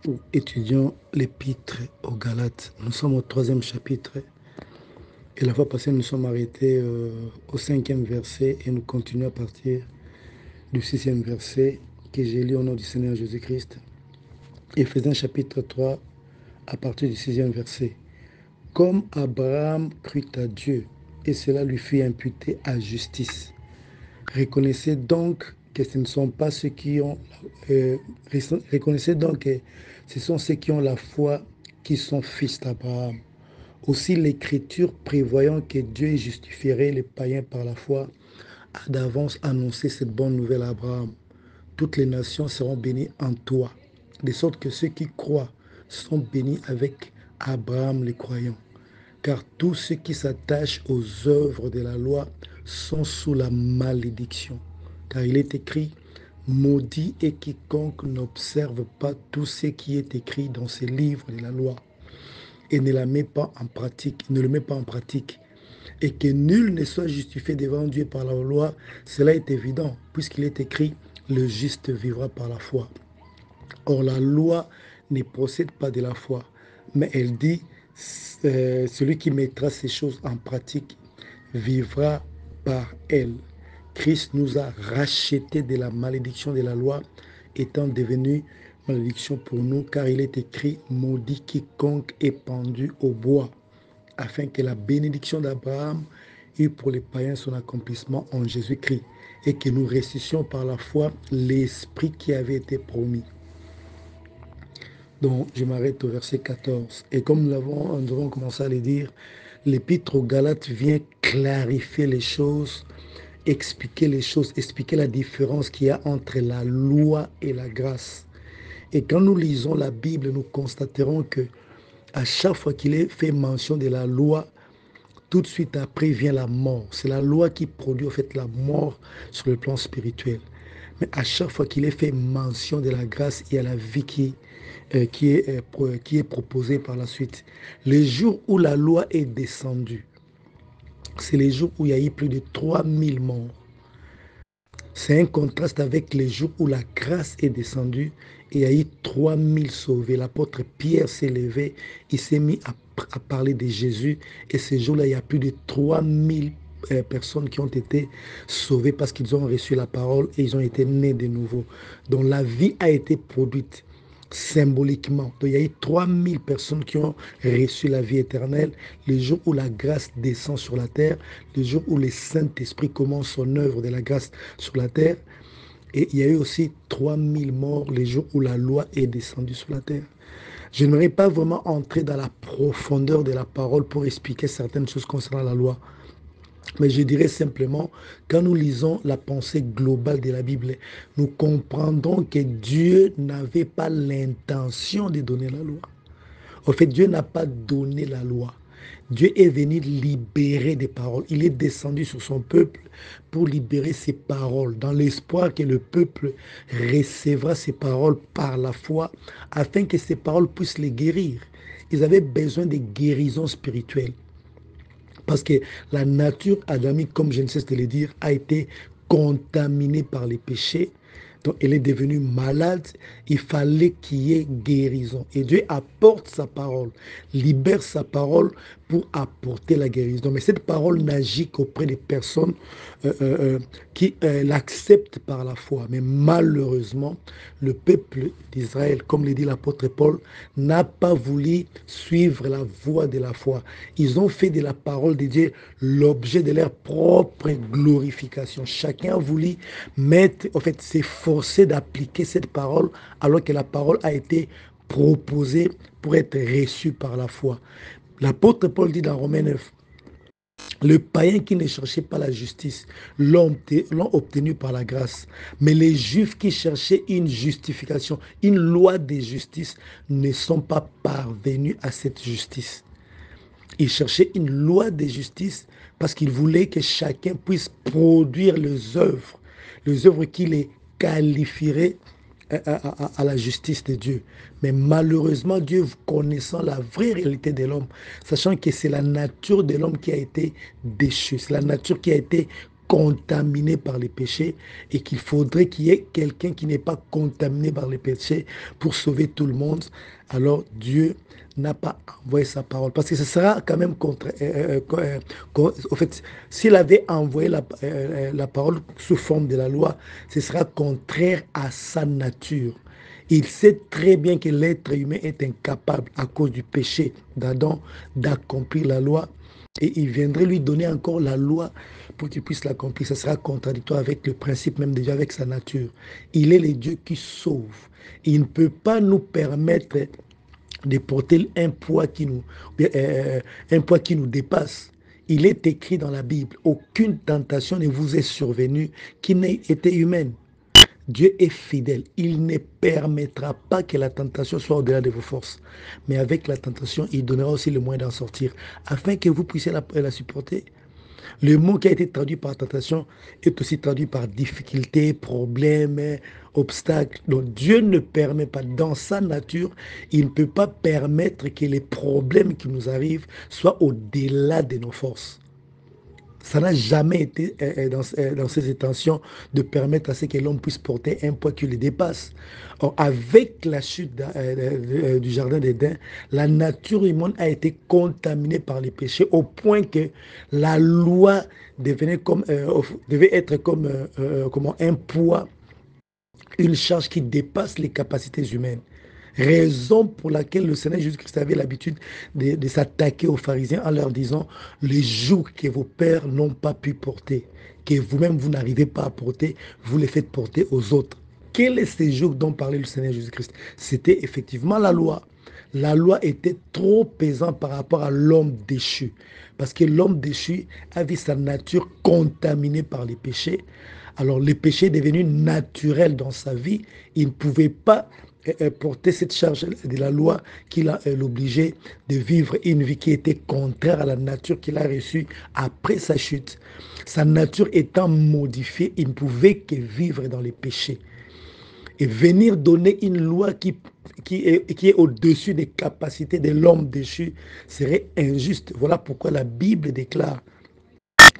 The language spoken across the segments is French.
Nous étudions l'épître aux Galates. Nous sommes au 3e chapitre. Et la fois passée, nous sommes arrêtés au 5e verset et nous continuons à partir du 6e verset que j'ai lu au nom du Seigneur Jésus-Christ. Éphésiens chapitre 3 à partir du 6e verset. Comme Abraham crut à Dieu et cela lui fut imputé à justice. Reconnaissez donc que ce ne sont pas ceux qui ont reconnaissez donc que ce sont ceux qui ont la foi qui sont fils d'Abraham. Aussi l'Écriture, prévoyant que Dieu justifierait les païens par la foi, a d'avance annoncé cette bonne nouvelle à Abraham. Toutes les nations seront bénies en toi, de sorte que ceux qui croient sont bénis avec Abraham les croyants. Car tous ceux qui s'attachent aux œuvres de la loi sont sous la malédiction. Car il est écrit, maudit est quiconque n'observe pas tout ce qui est écrit dans ces livres de la loi et ne le met pas en pratique. Et que nul ne soit justifié devant Dieu par la loi, cela est évident, puisqu'il est écrit, le juste vivra par la foi. Or, la loi ne procède pas de la foi, mais elle dit, celui qui mettra ces choses en pratique vivra par elle. Christ nous a rachetés de la malédiction de la loi, étant devenu malédiction pour nous, car il est écrit, maudit quiconque est pendu au bois, afin que la bénédiction d'Abraham eût pour les païens son accomplissement en Jésus-Christ, et que nous ressuscitions par la foi l'Esprit qui avait été promis. Donc, je m'arrête au verset 14. Et comme nous avons commencé à le dire, l'épître aux Galates vient clarifier les choses, expliquer les choses, expliquer la différence qu'il y a entre la loi et la grâce. Et quand nous lisons la Bible, nous constaterons que à chaque fois qu'il est fait mention de la loi, tout de suite après vient la mort. C'est la loi qui produit en fait la mort sur le plan spirituel. Mais à chaque fois qu'il est fait mention de la grâce, il y a la vie qui est proposée par la suite. Les jours où la loi est descendue, c'est les jours où il y a eu plus de 3000 morts. C'est un contraste avec les jours où la grâce est descendue et il y a eu 3000 sauvés. L'apôtre Pierre s'est levé, il s'est mis à parler de Jésus et ces jours-là, il y a plus de 3000 personnes qui ont été sauvées parce qu'ils ont reçu la parole et ils ont été nés de nouveau. Donc la vie a été produite symboliquement. Donc il y a eu 3000 personnes qui ont reçu la vie éternelle, les jours où la grâce descend sur la terre, les jours où le Saint-Esprit commence son œuvre de la grâce sur la terre. Et il y a eu aussi 3000 morts les jours où la loi est descendue sur la terre. Je n'aimerais pas vraiment entrer dans la profondeur de la parole pour expliquer certaines choses concernant la loi. Mais je dirais simplement, quand nous lisons la pensée globale de la Bible, nous comprendrons que Dieu n'avait pas l'intention de donner la loi. En fait, Dieu n'a pas donné la loi. Dieu est venu libérer des paroles. Il est descendu sur son peuple pour libérer ses paroles, dans l'espoir que le peuple recevra ces paroles par la foi, afin que ces paroles puissent les guérir. Ils avaient besoin de guérison spirituelle. Parce que la nature adamique, comme je ne cesse de le dire, a été contaminée par les péchés. Donc elle est devenue malade. Il fallait qu'il y ait guérison. Et Dieu apporte sa parole, libère sa parole pour apporter la guérison. Mais cette parole n'agit qu'auprès des personnes qui l'acceptent par la foi. Mais malheureusement, le peuple d'Israël, comme le dit l'apôtre Paul, n'a pas voulu suivre la voie de la foi. Ils ont fait de la parole de Dieu l'objet de leur propre glorification. Chacun a voulu s'efforcer d'appliquer cette parole alors que la parole a été proposée pour être reçue par la foi. L'apôtre Paul dit dans Romains 9, le païen qui ne cherchait pas la justice l'ont obtenu par la grâce. Mais les juifs qui cherchaient une justification, une loi de justice, ne sont pas parvenus à cette justice. Ils cherchaient une loi de justice parce qu'ils voulaient que chacun puisse produire les œuvres qui les qualifieraient à la justice de Dieu. Mais malheureusement, Dieu, connaissant la vraie réalité de l'homme, sachant que c'est la nature de l'homme qui a été déchue, c'est la nature qui a été contaminé par les péchés et qu'il faudrait qu'il y ait quelqu'un qui n'est pas contaminé par les péchés pour sauver tout le monde, alors Dieu n'a pas envoyé sa parole. Parce que ce sera quand même contre... au fait, s'il avait envoyé la parole sous forme de la loi, ce sera contraire à sa nature. Il sait très bien que l'être humain est incapable, à cause du péché d'Adam, d'accomplir la loi. Et il viendrait lui donner encore la loi pour qu'il puisse l'accomplir. Ça sera contradictoire avec le principe, même déjà avec sa nature. Il est le Dieu qui sauve. Il ne peut pas nous permettre de porter un poids qui nous dépasse. Il est écrit dans la Bible, aucune tentation ne vous est survenue qui n'ait été humaine. Dieu est fidèle. Il ne permettra pas que la tentation soit au-delà de vos forces. Mais avec la tentation, il donnera aussi le moyen d'en sortir, afin que vous puissiez la supporter. Le mot qui a été traduit par tentation est aussi traduit par difficulté, problème, obstacle. Donc Dieu ne permet pas, dans sa nature, il ne peut pas permettre que les problèmes qui nous arrivent soient au-delà de nos forces. Ça n'a jamais été dans ses intentions de permettre à ce que l'homme puisse porter un poids qui le dépasse. Or, avec la chute du jardin d'Éden, la nature humaine a été contaminée par les péchés au point que la loi devait être comme un poids, une charge qui dépasse les capacités humaines. Raison pour laquelle le Seigneur Jésus-Christ avait l'habitude de s'attaquer aux pharisiens en leur disant les jougs que vos pères n'ont pas pu porter, que vous-même vous n'arrivez pas à porter, vous les faites porter aux autres. Quel est ce joug dont parlait le Seigneur Jésus-Christ? C'était effectivement la loi. La loi était trop pesante par rapport à l'homme déchu. Parce que l'homme déchu avait sa nature contaminée par les péchés. Alors le péché est devenu naturel dans sa vie. Il ne pouvait pas porter cette charge de la loi qui l'obligeait de vivre une vie qui était contraire à la nature qu'il a reçue après sa chute. Sa nature étant modifiée, il ne pouvait que vivre dans les péchés. Et venir donner une loi qui est au-dessus des capacités de l'homme déchu serait injuste. Voilà pourquoi la Bible déclare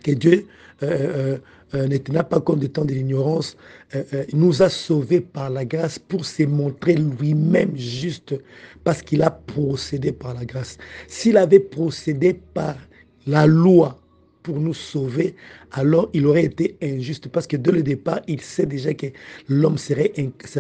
que Dieu ne tenant pas compte du temps de l'ignorance, nous a sauvés par la grâce pour se montrer lui-même juste parce qu'il a procédé par la grâce. S'il avait procédé par la loi pour nous sauver, alors il aurait été injuste parce que dès le départ, il sait déjà que l'homme sera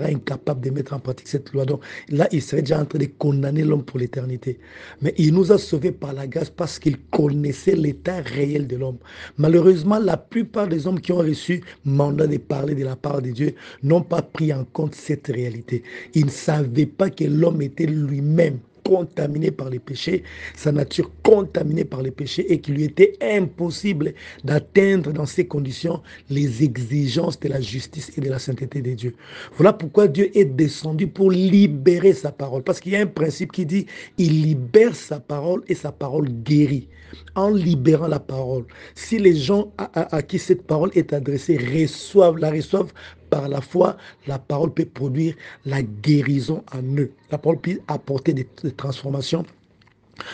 incapable de mettre en pratique cette loi. Donc là, il serait déjà en train de condamner l'homme pour l'éternité. Mais il nous a sauvés par la grâce parce qu'il connaissait l'état réel de l'homme. Malheureusement, la plupart des hommes qui ont reçu mandat de parler de la part de Dieu n'ont pas pris en compte cette réalité. Ils ne savaient pas que l'homme était lui-même contaminé par les péchés, sa nature contaminée par les péchés et qu'il lui était impossible d'atteindre dans ces conditions les exigences de la justice et de la sainteté de Dieu. Voilà pourquoi Dieu est descendu pour libérer sa parole. Parce qu'il y a un principe qui dit, il libère sa parole et sa parole guérit. En libérant la parole, si les gens à qui cette parole est adressée la reçoivent par la foi, la parole peut produire la guérison en eux. La parole peut apporter des transformations.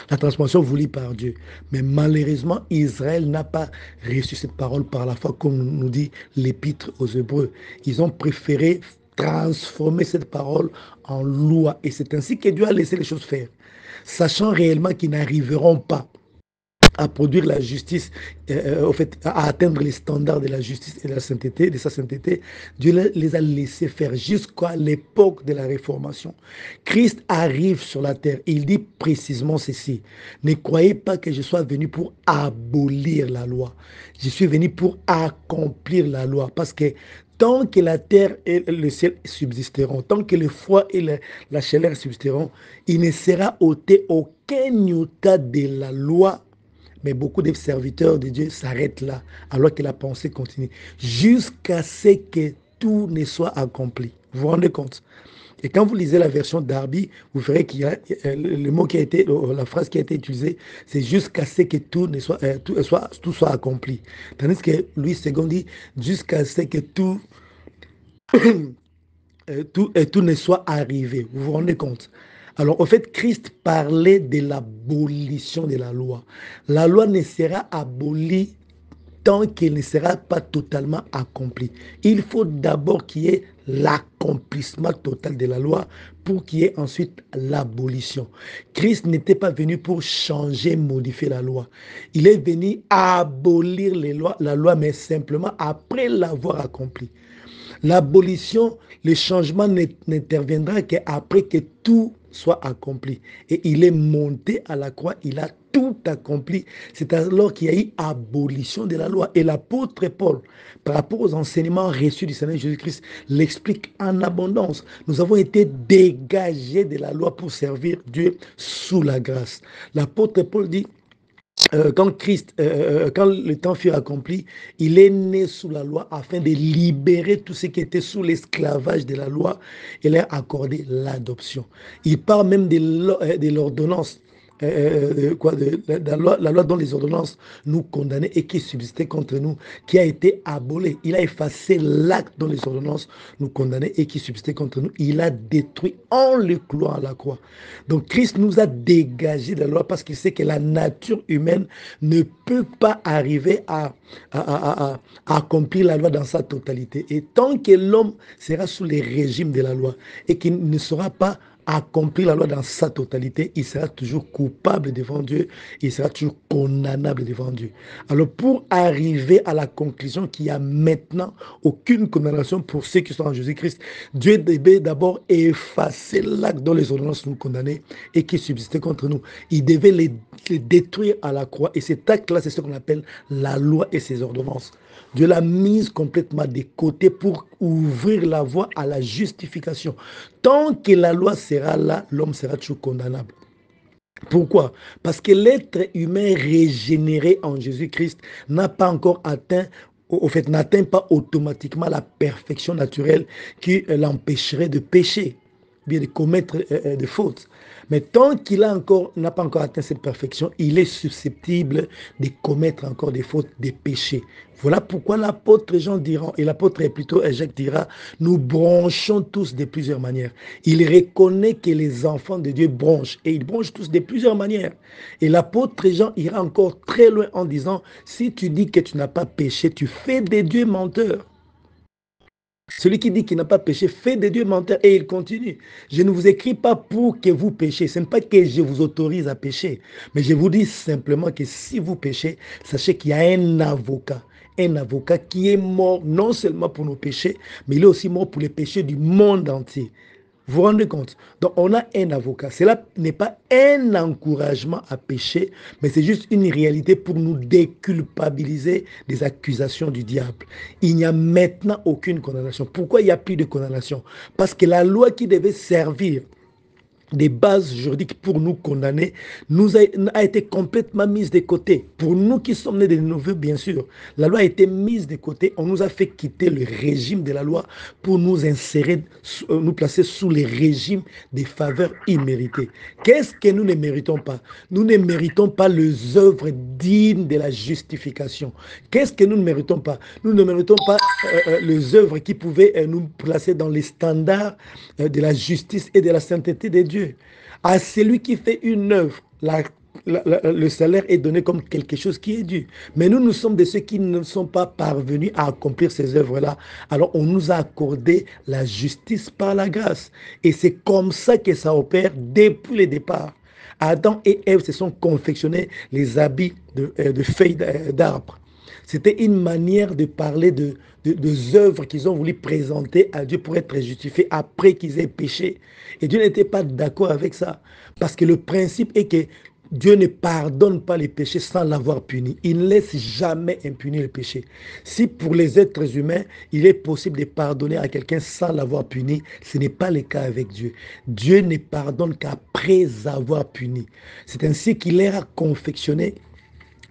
La transformation voulue par Dieu. Mais malheureusement, Israël n'a pas reçu cette parole par la foi, comme nous dit l'Épître aux Hébreux. Ils ont préféré transformer cette parole en loi. Et c'est ainsi que Dieu a laissé les choses faire, sachant réellement qu'ils n'arriveront pas à produire la justice, au fait, à atteindre les standards de la justice et de la sainteté, de sa sainteté. Dieu les a laissés faire jusqu'à l'époque de la Réformation. Christ arrive sur la terre. Il dit précisément ceci. Ne croyez pas que je sois venu pour abolir la loi. Je suis venu pour accomplir la loi. Parce que tant que la terre et le ciel subsisteront, tant que le froid et la chaleur subsisteront, il ne sera ôté aucun iota de la loi. Mais beaucoup de serviteurs de Dieu s'arrêtent là, alors que la pensée continue, jusqu'à ce que tout ne soit accompli. Vous vous rendez compte? Et quand vous lisez la version d'Arby, vous verrez qu'il y a le mot qui a été, la phrase qui a été utilisée, c'est jusqu'à ce que tout soit accompli. Tandis que Louis II dit jusqu'à ce que tout ne soit arrivé. Vous vous rendez compte? Alors, au fait, Christ parlait de l'abolition de la loi. La loi ne sera abolie tant qu'elle ne sera pas totalement accomplie. Il faut d'abord qu'il y ait l'accomplissement total de la loi pour qu'il y ait ensuite l'abolition. Christ n'était pas venu pour changer, modifier la loi. Il est venu abolir la loi, mais simplement après l'avoir accomplie. L'abolition, le changement n'interviendra qu'après que tout soit accompli. Et il est monté à la croix, il a tout accompli. C'est alors qu'il y a eu abolition de la loi. Et l'apôtre Paul, par rapport aux enseignements reçus du Seigneur Jésus-Christ, l'explique en abondance. Nous avons été dégagés de la loi pour servir Dieu sous la grâce. L'apôtre Paul dit, quand le temps fut accompli, il est né sous la loi afin de libérer tout ce qui était sous l'esclavage de la loi et leur accorder l'adoption. Il parle même de l'ordonnance. La loi dont les ordonnances nous condamnaient et qui subsistait contre nous, qui a été abolie. Il a effacé l'acte dont les ordonnances nous condamnaient et qui subsistait contre nous. Il a détruit en le clouant à la croix. Donc Christ nous a dégagé de la loi parce qu'il sait que la nature humaine ne peut pas arriver à accomplir la loi dans sa totalité. Et tant que l'homme sera sous les régimes de la loi et qu'il ne sera pas accomplir la loi dans sa totalité, il sera toujours coupable devant Dieu, il sera toujours condamnable devant Dieu. Alors pour arriver à la conclusion qu'il n'y a maintenant aucune condamnation pour ceux qui sont en Jésus-Christ, Dieu devait d'abord effacer l'acte dont les ordonnances nous condamnaient et qui subsistait contre nous. Il devait les détruire à la croix. Et cet acte-là, c'est ce qu'on appelle la loi et ses ordonnances. Dieu l'a mise complètement de côté pour ouvrir la voie à la justification. Tant que la loi sera là, l'homme sera toujours condamnable. Pourquoi? Parce que l'être humain régénéré en Jésus-Christ n'a pas encore atteint, au fait, n'atteint pas automatiquement la perfection naturelle qui l'empêcherait de pécher, bien de commettre des fautes. Mais tant qu'il n'a pas encore atteint cette perfection, il est susceptible de commettre encore des fautes, des péchés. Voilà pourquoi l'apôtre Jean dira, et l'apôtre plutôt Jacques dira, nous bronchons tous de plusieurs manières. Il reconnaît que les enfants de Dieu bronchent, et ils bronchent tous de plusieurs manières. Et l'apôtre Jean ira encore très loin en disant, si tu dis que tu n'as pas péché, tu fais de Dieu menteur. Celui qui dit qu'il n'a pas péché fait de Dieu menteur. Et il continue. Je ne vous écris pas pour que vous péchiez. Ce n'est pas que je vous autorise à pécher. Mais je vous dis simplement que si vous péchez, sachez qu'il y a un avocat. Un avocat qui est mort non seulement pour nos péchés, mais il est aussi mort pour les péchés du monde entier. Vous vous rendez compte? Donc, on a un avocat. Cela n'est pas un encouragement à pécher, mais c'est juste une réalité pour nous déculpabiliser des accusations du diable. Il n'y a maintenant aucune condamnation. Pourquoi il n'y a plus de condamnation? Parce que la loi qui devait servir des bases juridiques pour nous condamner a été complètement mise de côté. Pour nous qui sommes nés de nouveau, bien sûr, la loi a été mise de côté. On nous a fait quitter le régime de la loi pour nous insérer, nous placer sous les régimes des faveurs imméritées. Qu'est-ce que nous ne méritons pas? Nous ne méritons pas les œuvres dignes de la justification. Qu'est-ce que nous ne méritons pas? Nous ne méritons pas les œuvres qui pouvaient nous placer dans les standards de la justice et de la sainteté de Dieu. À celui qui fait une œuvre, le salaire est donné comme quelque chose qui est dû. Mais nous sommes de ceux qui ne sont pas parvenus à accomplir ces œuvres-là. Alors on nous a accordé la justice par la grâce. Et c'est comme ça que ça opère depuis le départ. Adam et Ève se sont confectionnés les habits de feuilles d'arbre. C'était une manière de parler de œuvres qu'ils ont voulu présenter à Dieu pour être justifiés après qu'ils aient péché. Et Dieu n'était pas d'accord avec ça. Parce que le principe est que Dieu ne pardonne pas les péchés sans l'avoir puni. Il ne laisse jamais impuni le péché. Si pour les êtres humains, il est possible de pardonner à quelqu'un sans l'avoir puni, ce n'est pas le cas avec Dieu. Dieu ne pardonne qu'après avoir puni. C'est ainsi qu'il leur a confectionné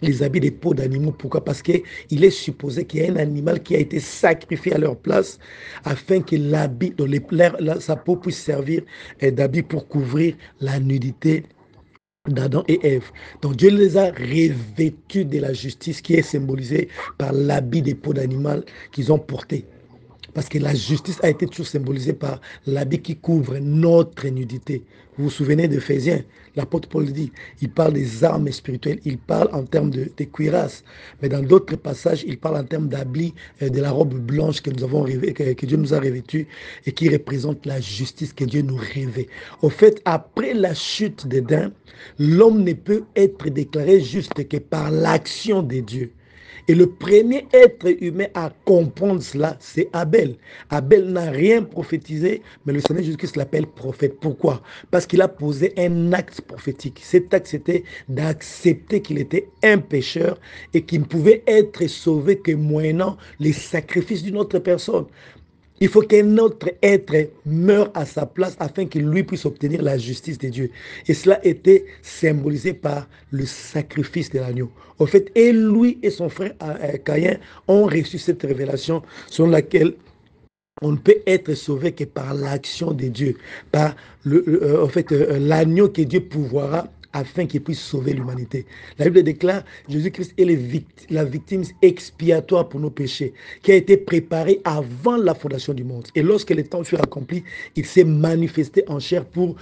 les habits des peaux d'animaux. Pourquoi? Parce qu'il est supposé qu'il y a un animal qui a été sacrifié à leur place afin que l'habit, sa peau puisse servir d'habit pour couvrir la nudité d'Adam et Ève. Donc Dieu les a revêtus de la justice qui est symbolisée par l'habit des peaux d'animal qu'ils ont porté. Parce que la justice a été toujours symbolisée par l'habit qui couvre notre nudité. Vous vous souvenez d'Éphésiens, l'apôtre Paul dit, il parle des armes spirituelles, il parle en termes de cuirasse. Mais dans d'autres passages, il parle en termes d'habits, de la robe blanche que nous avons rêvé, que Dieu nous a revêtue et qui représente la justice que Dieu nous rêvait. Au fait, après la chute d'Éden, l'homme ne peut être déclaré juste que par l'action de Dieu. Et le premier être humain à comprendre cela, c'est Abel. Abel n'a rien prophétisé, mais le Seigneur Jésus-Christ l'appelle prophète. Pourquoi? Parce qu'il a posé un acte prophétique. Cet acte, c'était d'accepter qu'il était un pécheur et qu'il ne pouvait être sauvé que moyennant les sacrifices d'une autre personne. Il faut qu'un autre être meure à sa place afin qu'il lui puisse obtenir la justice de Dieu. Et cela était symbolisé par le sacrifice de l'agneau. En fait, et lui et son frère Caïn ont reçu cette révélation selon laquelle on ne peut être sauvé que par l'action de Dieu, par l'agneau que Dieu pouvoira afin qu'il puisse sauver l'humanité. La Bible déclare Jésus-Christ est la victime expiatoire pour nos péchés, qui a été préparée avant la fondation du monde. Et lorsque le temps fut accompli, il s'est manifesté en chair pour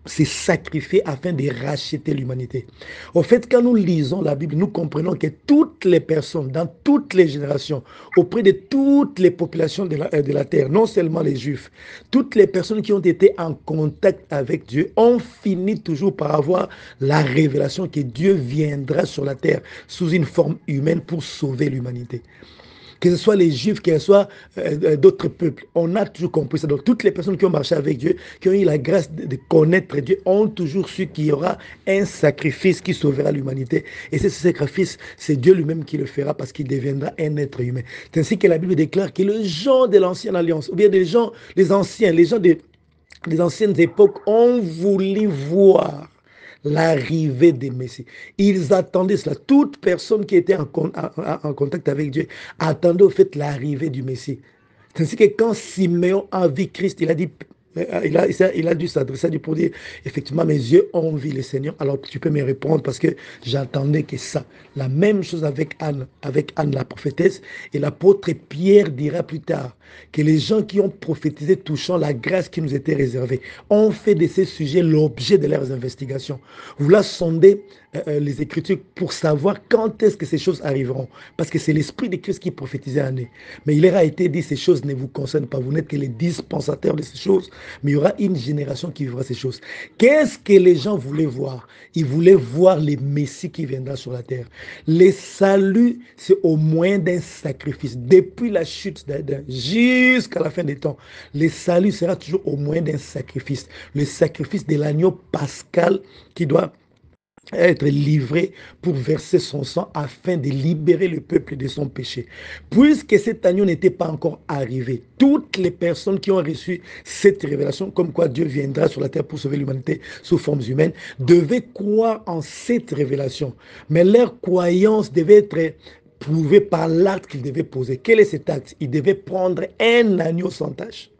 s'est sacrifié afin de racheter l'humanité. Au fait, quand nous lisons la Bible, nous comprenons que toutes les personnes, dans toutes les générations, auprès de toutes les populations de la terre, non seulement les Juifs, toutes les personnes qui ont été en contact avec Dieu ont fini toujours par avoir la révélation que Dieu viendra sur la terre sous une forme humaine pour sauver l'humanité. Que ce soit les Juifs, que ce soit d'autres peuples. On a toujours compris ça. Donc, toutes les personnes qui ont marché avec Dieu, qui ont eu la grâce de connaître Dieu, ont toujours su qu'il y aura un sacrifice qui sauvera l'humanité. Et ce sacrifice, c'est Dieu lui-même qui le fera parce qu'il deviendra un être humain. C'est ainsi que la Bible déclare que les gens de l'ancienne alliance, ou bien les gens des anciennes époques ont voulu voir l'arrivée des Messies. Ils attendaient cela. Toute personne qui était en contact avec Dieu attendait au fait l'arrivée du Messie. C'est ainsi que quand Simeon a vu Christ, il a dit, il a dû s'adresser à Dieu pour dire, effectivement, mes yeux ont vu le Seigneur. Alors tu peux me répondre parce que j'attendais que ça. La même chose avec Anne la prophétesse. Et l'apôtre Pierre dira plus tard que les gens qui ont prophétisé touchant la grâce qui nous était réservée ont fait de ces sujets l'objet de leurs investigations. Vous la sondez les Écritures pour savoir quand est-ce que ces choses arriveront. Parce que c'est l'Esprit de Christ qui prophétisait en eux. Mais il leur a été dit, ces choses ne vous concernent pas. Vous n'êtes que les dispensateurs de ces choses. Mais il y aura une génération qui vivra ces choses. Qu'est-ce que les gens voulaient voir? Ils voulaient voir les Messies qui viendront sur la terre. Le salut, c'est au moyen d'un sacrifice. Depuis la chute d'Adam jusqu'à la fin des temps, le salut sera toujours au moyen d'un sacrifice. Le sacrifice de l'agneau pascal qui doit être livré pour verser son sang afin de libérer le peuple de son péché. Puisque cet agneau n'était pas encore arrivé, toutes les personnes qui ont reçu cette révélation, comme quoi Dieu viendra sur la terre pour sauver l'humanité sous formes humaines, devaient croire en cette révélation. Mais leur croyance devait être prouvée par l'acte qu'ils devaient poser. Quel est cet acte? Ils devaient prendre un agneau sans tache,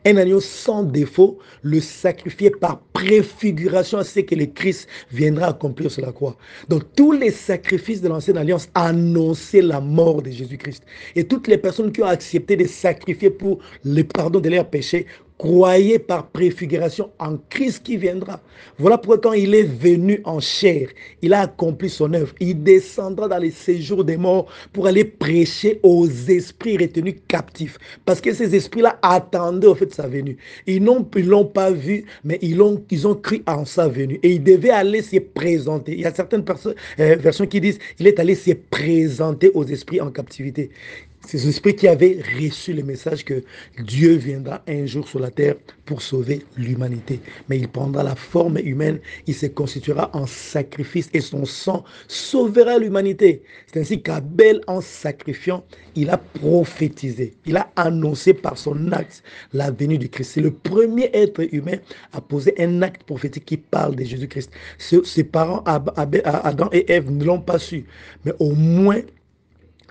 un agneau sans défaut, le sacrifier par préfiguration à ce que le Christ viendra accomplir sur la croix. Donc tous les sacrifices de l'ancienne alliance annonçaient la mort de Jésus-Christ. Et toutes les personnes qui ont accepté de sacrifier pour le pardon de leurs péchés croyaient par préfiguration en Christ qui viendra. Voilà pourquoi quand il est venu en chair, il a accompli son œuvre. Il descendra dans les séjours des morts pour aller prêcher aux esprits retenus captifs. Parce que ces esprits-là attendaient au fait sa venue. Ils ne l'ont pas vu, mais ils ont cru en sa venue. Et il devait aller se présenter. Il y a certaines versions qui disent qu'il est allé se présenter aux esprits en captivité. Ces esprits qui avaient reçu le message que Dieu viendra un jour sur la terre pour sauver l'humanité. Mais il prendra la forme humaine, il se constituera en sacrifice et son sang sauvera l'humanité. C'est ainsi qu'Abel, en sacrifiant, il a prophétisé, il a annoncé par son acte la venue du Christ. C'est le premier être humain à poser un acte prophétique qui parle de Jésus-Christ. Ses parents, Adam et Ève, ne l'ont pas su, mais au moins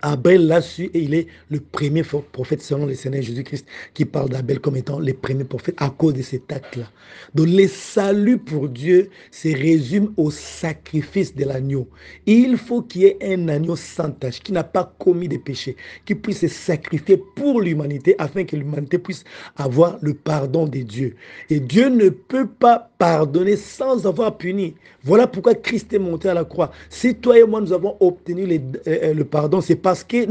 Abel l'a su et il est le premier prophète selon le Seigneur Jésus-Christ qui parle d'Abel comme étant le premier prophète à cause de cet acte-là. Donc le salut pour Dieu se résume au sacrifice de l'agneau. Il faut qu'il y ait un agneau sans tache qui n'a pas commis de péché, qui puisse se sacrifier pour l'humanité afin que l'humanité puisse avoir le pardon de Dieu. Et Dieu ne peut pas pardonner sans avoir puni. Voilà pourquoi Christ est monté à la croix. Si toi et moi nous avons obtenu le pardon, c'est parce que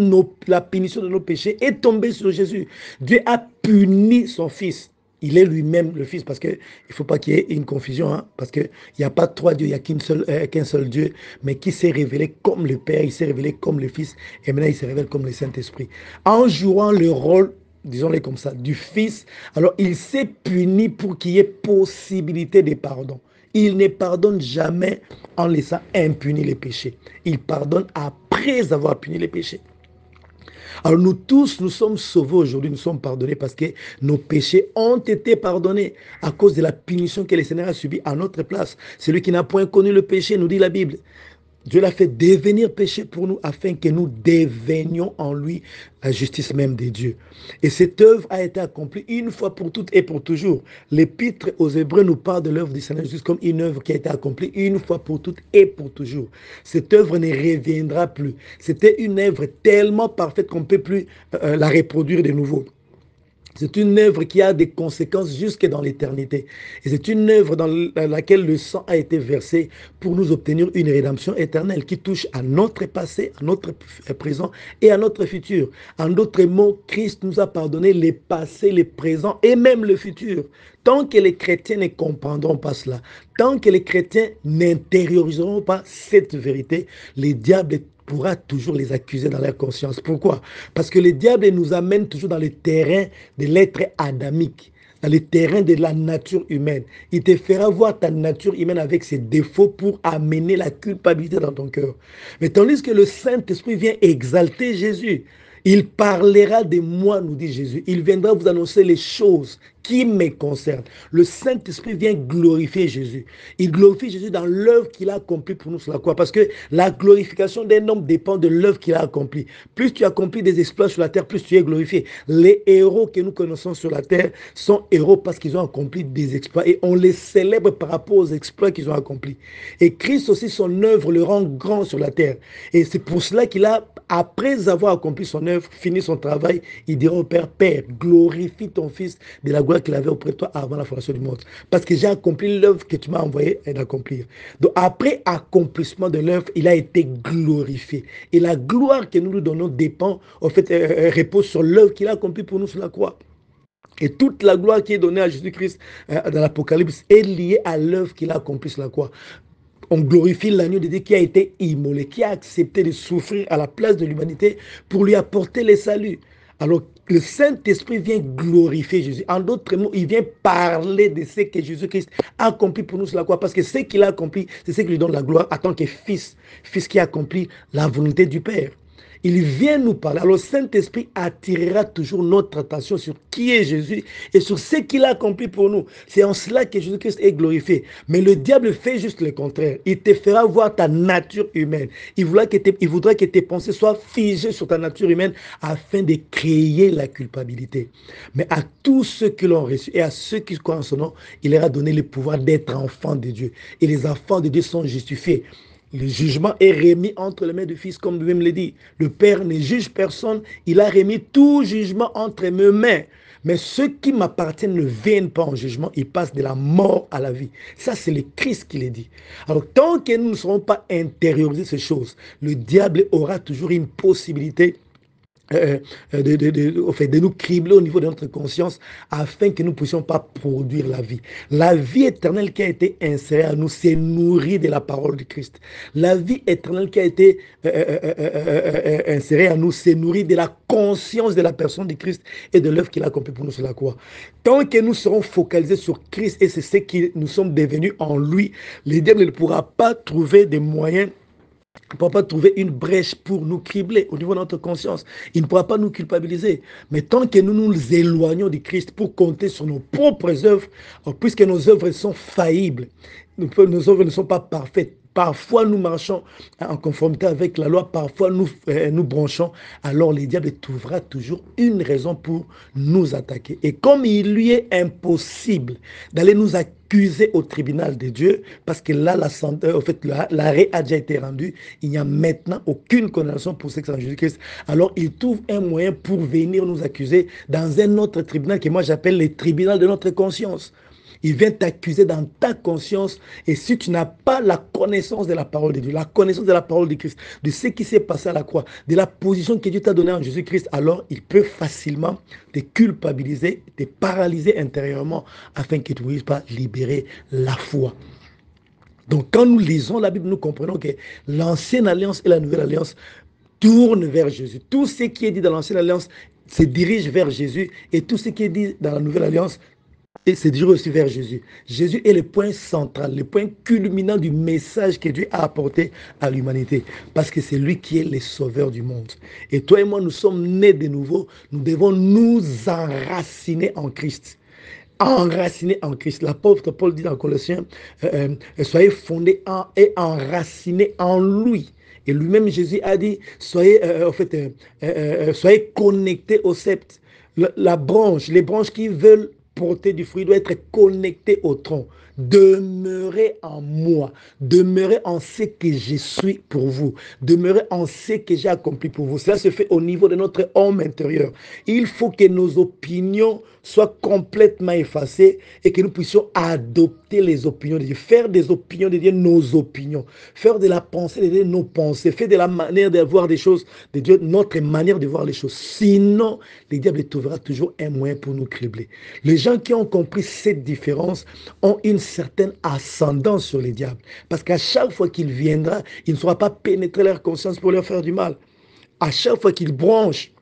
la punition de nos péchés est tombée sur Jésus. Dieu a puni son Fils. Il est lui-même le Fils, parce qu'il ne faut pas qu'il y ait une confusion, hein, parce qu'il n'y a pas trois dieux, il n'y a qu'un seul Dieu, mais qui s'est révélé comme le Père, il s'est révélé comme le Fils, et maintenant il se révèle comme le Saint-Esprit. En jouant le rôle, disons-le comme ça, du Fils, alors il s'est puni pour qu'il y ait possibilité de pardon. Il ne pardonne jamais en laissant impunis les péchés. Il pardonne après avoir puni les péchés. Alors nous tous, nous sommes sauvés aujourd'hui, nous sommes pardonnés parce que nos péchés ont été pardonnés à cause de la punition que le Seigneur a subie à notre place. Celui qui n'a point connu le péché, nous dit la Bible. Dieu l'a fait devenir péché pour nous afin que nous devenions en lui la justice même de Dieu. Et cette œuvre a été accomplie une fois pour toutes et pour toujours. L'Épître aux Hébreux nous parle de l'œuvre du Seigneur Jésus comme une œuvre qui a été accomplie une fois pour toutes et pour toujours. Cette œuvre ne reviendra plus. C'était une œuvre tellement parfaite qu'on ne peut plus la reproduire de nouveau. C'est une œuvre qui a des conséquences jusque dans l'éternité. Et c'est une œuvre dans laquelle le sang a été versé pour nous obtenir une rédemption éternelle qui touche à notre passé, à notre présent et à notre futur. En d'autres mots, Christ nous a pardonné les passés, les présents et même le futur. Tant que les chrétiens ne comprendront pas cela, tant que les chrétiens n'intérioriseront pas cette vérité, les diables pourra toujours les accuser dans leur conscience. Pourquoi? Parce que le diable nous amène toujours dans le terrain de l'être adamique, dans le terrain de la nature humaine. Il te fera voir ta nature humaine avec ses défauts pour amener la culpabilité dans ton cœur. Mais tandis que le Saint-Esprit vient exalter Jésus, il parlera de moi, nous dit Jésus. Il viendra vous annoncer les choses qui me concernent. Le Saint-Esprit vient glorifier Jésus. Il glorifie Jésus dans l'œuvre qu'il a accomplie pour nous sur la croix. Parce que la glorification d'un homme dépend de l'œuvre qu'il a accomplie. Plus tu accomplis des exploits sur la terre, plus tu es glorifié. Les héros que nous connaissons sur la terre sont héros parce qu'ils ont accompli des exploits. Et on les célèbre par rapport aux exploits qu'ils ont accomplis. Et Christ aussi, son œuvre le rend grand sur la terre. Et c'est pour cela qu'il a, après avoir accompli son œuvre, fini son travail, il dira au Père, Père, glorifie ton Fils de la gloire qu'il avait auprès de toi avant la fondation du monde. Parce que j'ai accompli l'œuvre que tu m'as envoyé d'accomplir. Donc après accomplissement de l'œuvre, il a été glorifié. Et la gloire que nous lui donnons dépend, en fait, repose sur l'œuvre qu'il a accomplie pour nous sur la croix. Et toute la gloire qui est donnée à Jésus-Christ dans l'Apocalypse est liée à l'œuvre qu'il a accomplie sur la croix. On glorifie l'agneau de Dieu qui a été immolé, qui a accepté de souffrir à la place de l'humanité pour lui apporter le salut. Alors, le Saint-Esprit vient glorifier Jésus. En d'autres mots, il vient parler de ce que Jésus-Christ a accompli pour nous sur la croix. Parce que ce qu'il a accompli, c'est ce qui lui donne la gloire en tant que fils. Fils qui a accompli la volonté du Père. Il vient nous parler. Alors, le Saint-Esprit attirera toujours notre attention sur qui est Jésus et sur ce qu'il a accompli pour nous. C'est en cela que Jésus-Christ est glorifié. Mais le diable fait juste le contraire. Il te fera voir ta nature humaine. Il voudra que tes pensées soient figées sur ta nature humaine afin de créer la culpabilité. Mais à tous ceux qui l'ont reçu et à ceux qui croient en son nom, il leur a donné le pouvoir d'être enfants de Dieu. Et les enfants de Dieu sont justifiés. Le jugement est remis entre les mains du Fils, comme lui-même le dit. Le Père ne juge personne, il a remis tout jugement entre mes mains. Mais ceux qui m'appartiennent ne viennent pas en jugement, ils passent de la mort à la vie. Ça, c'est le Christ qui le dit. Alors, tant que nous ne serons pas intériorisés ces choses, le diable aura toujours une possibilité de nous cribler au niveau de notre conscience afin que nous ne puissions pas produire la vie. La vie éternelle qui a été insérée à nous s'est nourrie de la parole de Christ. La vie éternelle qui a été insérée à nous s'est nourrie de la conscience de la personne de Christ et de l'œuvre qu'il a accomplie pour nous sur la croix. Tant que nous serons focalisés sur Christ et c'est ce que nous sommes devenus en lui, le diable ne pourra pas trouver des moyens. Il ne pourra pas trouver une brèche pour nous cribler au niveau de notre conscience. Il ne pourra pas nous culpabiliser. Mais tant que nous nous éloignons de Christ pour compter sur nos propres œuvres, puisque nos œuvres sont faillibles, nos œuvres ne sont pas parfaites, Parfois, nous marchons en conformité avec la loi, parfois nous bronchons. Alors, le diable trouvera toujours une raison pour nous attaquer. Et comme il lui est impossible d'aller nous accuser au tribunal de Dieu, parce que là, l'arrêt a déjà été rendu, il n'y a maintenant aucune condamnation pour ceux qui sont en Jésus-Christ. Alors, il trouve un moyen pour venir nous accuser dans un autre tribunal que moi j'appelle le tribunal de notre conscience. Il vient t'accuser dans ta conscience. Et si tu n'as pas la connaissance de la parole de Dieu, la connaissance de la parole de Christ, de ce qui s'est passé à la croix, de la position que Dieu t'a donnée en Jésus-Christ, alors il peut facilement te culpabiliser, te paralyser intérieurement afin que tu ne puisses pas libérer la foi. Donc quand nous lisons la Bible, nous comprenons que l'ancienne alliance et la nouvelle alliance tournent vers Jésus. Tout ce qui est dit dans l'ancienne alliance se dirige vers Jésus et tout ce qui est dit dans la nouvelle alliance et se dirige aussi vers Jésus. Jésus est le point central, le point culminant du message que Dieu a apporté à l'humanité. Parce que c'est lui qui est le sauveur du monde. Et toi et moi, nous sommes nés de nouveau. Nous devons nous enraciner en Christ. Enraciné en Christ. L'apôtre Paul dit dans Colossiens, soyez fondés et enracinés en lui. Et lui-même, Jésus a dit, soyez connectés au sceptre. La branche, les branches qui veulent porter du fruit doit être connecté au tronc. Demeurez en moi. Demeurez en ce que je suis pour vous. Demeurez en ce que j'ai accompli pour vous. Cela se fait au niveau de notre homme intérieur. Il faut que nos opinions soient complètement effacées et que nous puissions adopter les opinions de Dieu. Faire des opinions de Dieu nos opinions. Faire de la pensée de Dieu nos pensées. Faire de la manière de voir des choses de Dieu notre manière de voir les choses. Sinon, le diable trouvera toujours un moyen pour nous cribler. Les gens qui ont compris cette différence ont une certaine ascendance sur les diables. Parce qu'à chaque fois qu'il viendra, il ne saura pas pénétrer leur conscience pour leur faire du mal. À chaque fois qu'il bronche,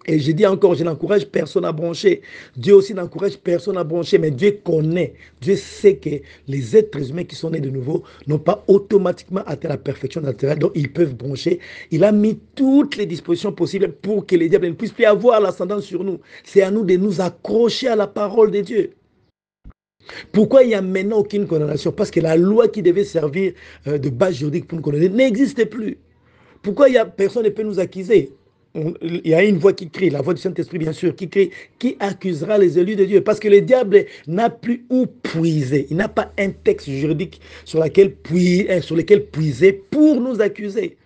et je dis encore, je n'encourage personne à broncher. Dieu aussi n'encourage personne à broncher, mais Dieu connaît. Dieu sait que les êtres humains qui sont nés de nouveau n'ont pas automatiquement atteint la perfection naturelle, donc ils peuvent broncher. Il a mis toutes les dispositions possibles pour que les diables ne puissent plus avoir l'ascendant sur nous. C'est à nous de nous accrocher à la parole de Dieu. Pourquoi il n'y a maintenant aucune condamnation? Parce que la loi qui devait servir de base juridique pour nous condamner n'existe plus. Pourquoi personne ne peut nous accuser? Il y a une voix qui crie, la voix du Saint-Esprit bien sûr, qui crie, qui accusera les élus de Dieu? Parce que le diable n'a plus où puiser. Il n'a pas un texte juridique sur lequel puiser pour nous accuser.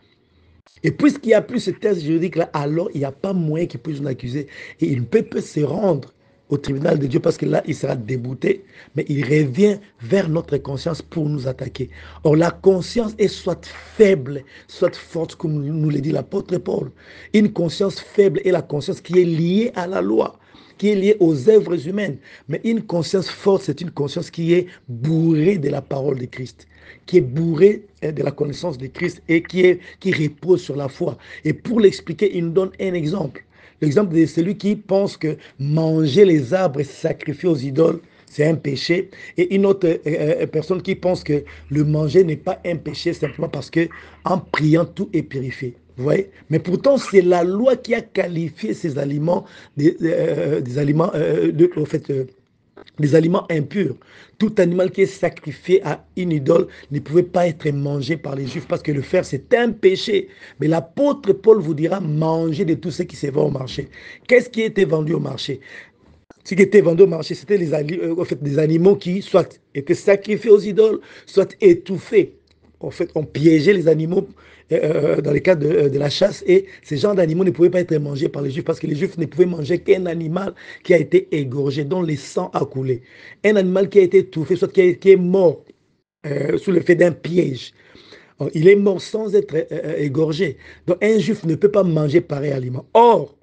Et puisqu'il n'y a plus ce texte juridique-là, alors il n'y a pas moyen qu'il puisse nous accuser. Et il ne peut pas se rendre au tribunal de Dieu parce que là, il sera débouté, mais il revient vers notre conscience pour nous attaquer. Or, la conscience est soit faible, soit forte, comme nous le dit l'apôtre Paul. Une conscience faible est la conscience qui est liée à la loi, qui est liée aux œuvres humaines. Mais une conscience forte, c'est une conscience qui est bourrée de la parole de Christ, qui est bourrée de la connaissance de Christ et qui repose sur la foi. Et pour l'expliquer, il nous donne un exemple. L'exemple de celui qui pense que manger les arbres et sacrifier aux idoles, c'est un péché. Et une autre personne qui pense que le manger n'est pas un péché simplement parce que en priant, tout est purifié. Vous voyez? Mais pourtant, c'est la loi qui a qualifié ces aliments des aliments impurs. Tout animal qui est sacrifié à une idole ne pouvait pas être mangé par les Juifs parce que le faire, c'est un péché. Mais l'apôtre Paul vous dira, mangez de tout ce qui se vend au marché. Qu'est-ce qui était vendu au marché? Ce qui était vendu au marché, c'était des animaux qui soit étaient sacrifiés aux idoles, soit étouffés. En fait, on piégeait les animaux dans le cadre de la chasse et ces genres d'animaux ne pouvaient pas être mangés par les Juifs parce que les Juifs ne pouvaient manger qu'un animal qui a été égorgé, dont le sang a coulé. Un animal qui a été étouffé, soit qui est mort sous l'effet d'un piège. Il est mort sans être égorgé. Donc un Juif ne peut pas manger pareil aliment. Or,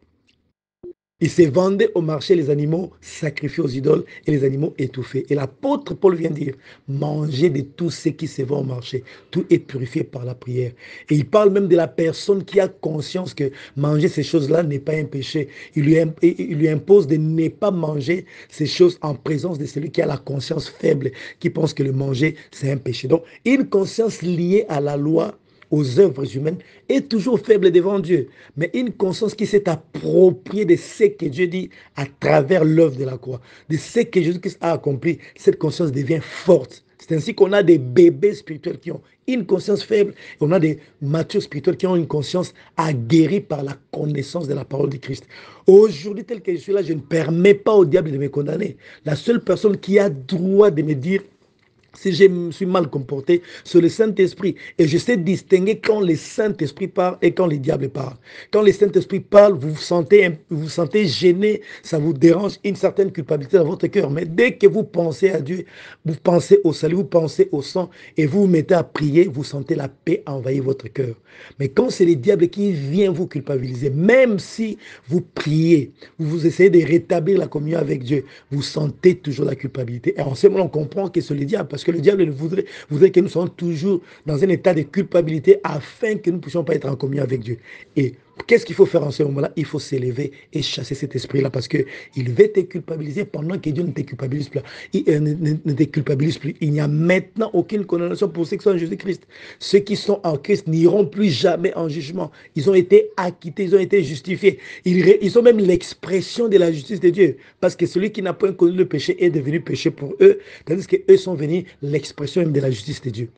il s'est vendu au marché les animaux sacrifiés aux idoles et les animaux étouffés. Et l'apôtre Paul vient dire, mangez de tout ce qui se vend au marché. Tout est purifié par la prière. Et il parle même de la personne qui a conscience que manger ces choses-là n'est pas un péché. Il lui impose de ne pas manger ces choses en présence de celui qui a la conscience faible, qui pense que le manger, c'est un péché. Donc, une conscience liée à la loi aux œuvres humaines est toujours faible devant Dieu. Mais une conscience qui s'est appropriée de ce que Dieu dit à travers l'œuvre de la croix, de ce que Jésus-Christ a accompli, cette conscience devient forte. C'est ainsi qu'on a des bébés spirituels qui ont une conscience faible et on a des matures spirituels qui ont une conscience aguerrie par la connaissance de la parole de Christ. Aujourd'hui, tel que je suis là, je ne permets pas au diable de me condamner. La seule personne qui a droit de me dire si je me suis mal comporté, c'est le Saint-Esprit. Et je sais distinguer quand le Saint-Esprit parle et quand le diable parle. Quand le Saint-Esprit parle, vous vous sentez gêné, ça vous dérange, une certaine culpabilité dans votre cœur. Mais dès que vous pensez à Dieu, vous pensez au salut, vous pensez au sang et vous vous mettez à prier, vous sentez la paix envahir votre cœur. Mais quand c'est le diable qui vient vous culpabiliser, même si vous priez, vous essayez de rétablir la communion avec Dieu, vous sentez toujours la culpabilité. Et en ce moment, on comprend que c'est le diable, parce que le diable voudrait que nous soyons toujours dans un état de culpabilité afin que nous ne puissions pas être en communion avec Dieu. Et qu'est-ce qu'il faut faire en ce moment-là? Il faut s'élever et chasser cet esprit-là parce qu'il veut te culpabiliser pendant que Dieu ne te culpabilise plus. Ne te culpabilise plus. Il n'y a maintenant aucune condamnation pour ceux qui sont en Jésus-Christ. Ceux qui sont en Christ n'iront plus jamais en jugement. Ils ont été acquittés, ils ont été justifiés. Ils ont même l'expression de la justice de Dieu. Parce que celui qui n'a pas connu le péché est devenu péché pour eux, tandis qu'eux sont venus l'expression même de la justice de Dieu.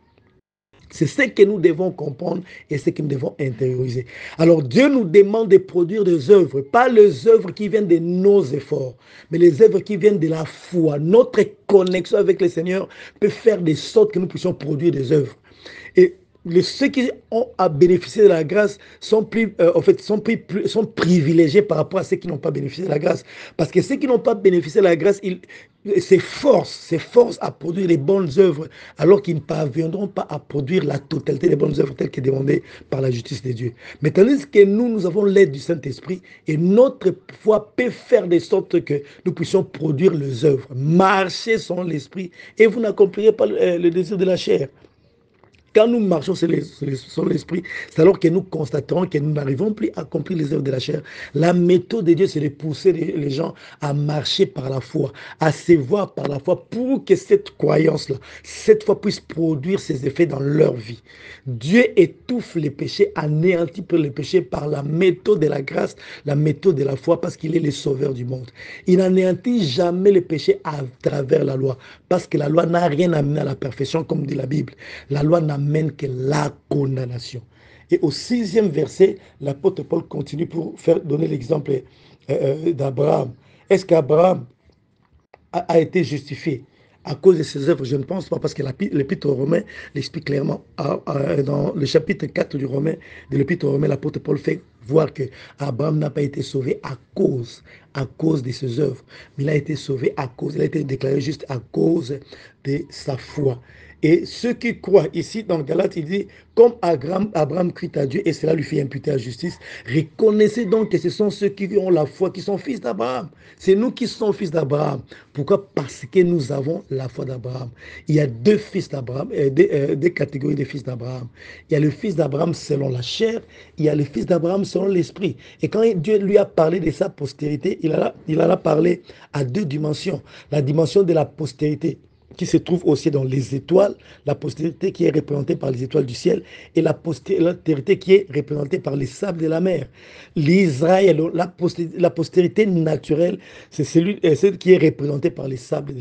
C'est ce que nous devons comprendre et ce que nous devons intérioriser. Alors Dieu nous demande de produire des œuvres, pas les œuvres qui viennent de nos efforts, mais les œuvres qui viennent de la foi. Notre connexion avec le Seigneur peut faire de sorte que nous puissions produire des œuvres. Et ceux qui ont à bénéficier de la grâce sont privilégiés par rapport à ceux qui n'ont pas bénéficié de la grâce. Parce que ceux qui n'ont pas bénéficié de la grâce, s'efforcent à produire les bonnes œuvres, alors qu'ils ne parviendront pas à produire la totalité des bonnes œuvres telles que demandées par la justice de Dieu. Mais tandis que nous avons l'aide du Saint-Esprit et notre foi peut faire de sorte que nous puissions produire les œuvres, marcher selon l'Esprit et vous n'accomplirez pas le désir de la chair. Quand nous marchons sur l'esprit, c'est alors que nous constaterons que nous n'arrivons plus à accomplir les œuvres de la chair. La méthode de Dieu, c'est de pousser les gens à marcher par la foi, à se voir par la foi pour que cette croyance-là, cette foi puisse produire ses effets dans leur vie. Dieu étouffe les péchés, anéantit les péchés par la méthode de la grâce, la méthode de la foi, parce qu'il est le sauveur du monde. Il n'anéantit jamais les péchés à travers la loi, parce que la loi n'a rien amené à la perfection, comme dit la Bible. La loi n'amène que la condamnation. Et au 6e verset, l'apôtre Paul continue pour donner l'exemple d'Abraham. Est-ce qu'Abraham a été justifié à cause de ses œuvres? Je ne pense pas, parce que l'épître aux Romains l'explique clairement. Dans le chapitre 4 du Romain, de l'épître aux Romains, l'apôtre Paul fait voir que Abraham n'a pas été sauvé à cause de ses œuvres, mais il a été sauvé il a été déclaré juste à cause de sa foi. Et ceux qui croient, ici dans Galates, il dit, comme Abraham crie à Dieu et cela lui fait imputer à justice, reconnaissez donc que ce sont ceux qui ont la foi qui sont fils d'Abraham. C'est nous qui sommes fils d'Abraham. Pourquoi? Parce que nous avons la foi d'Abraham. Il y a deux fils d'Abraham, deux catégories de fils d'Abraham. Il y a le fils d'Abraham selon la chair, il y a le fils d'Abraham selon l'esprit. Et quand Dieu lui a parlé de sa postérité, il en a parlé à deux dimensions. La dimension de la postérité, qui se trouve aussi dans les étoiles, la postérité qui est représentée par les étoiles du ciel, et la postérité qui est représentée par les sables de la mer. L'Israël, la postérité naturelle, c'est celle qui est représentée par les sables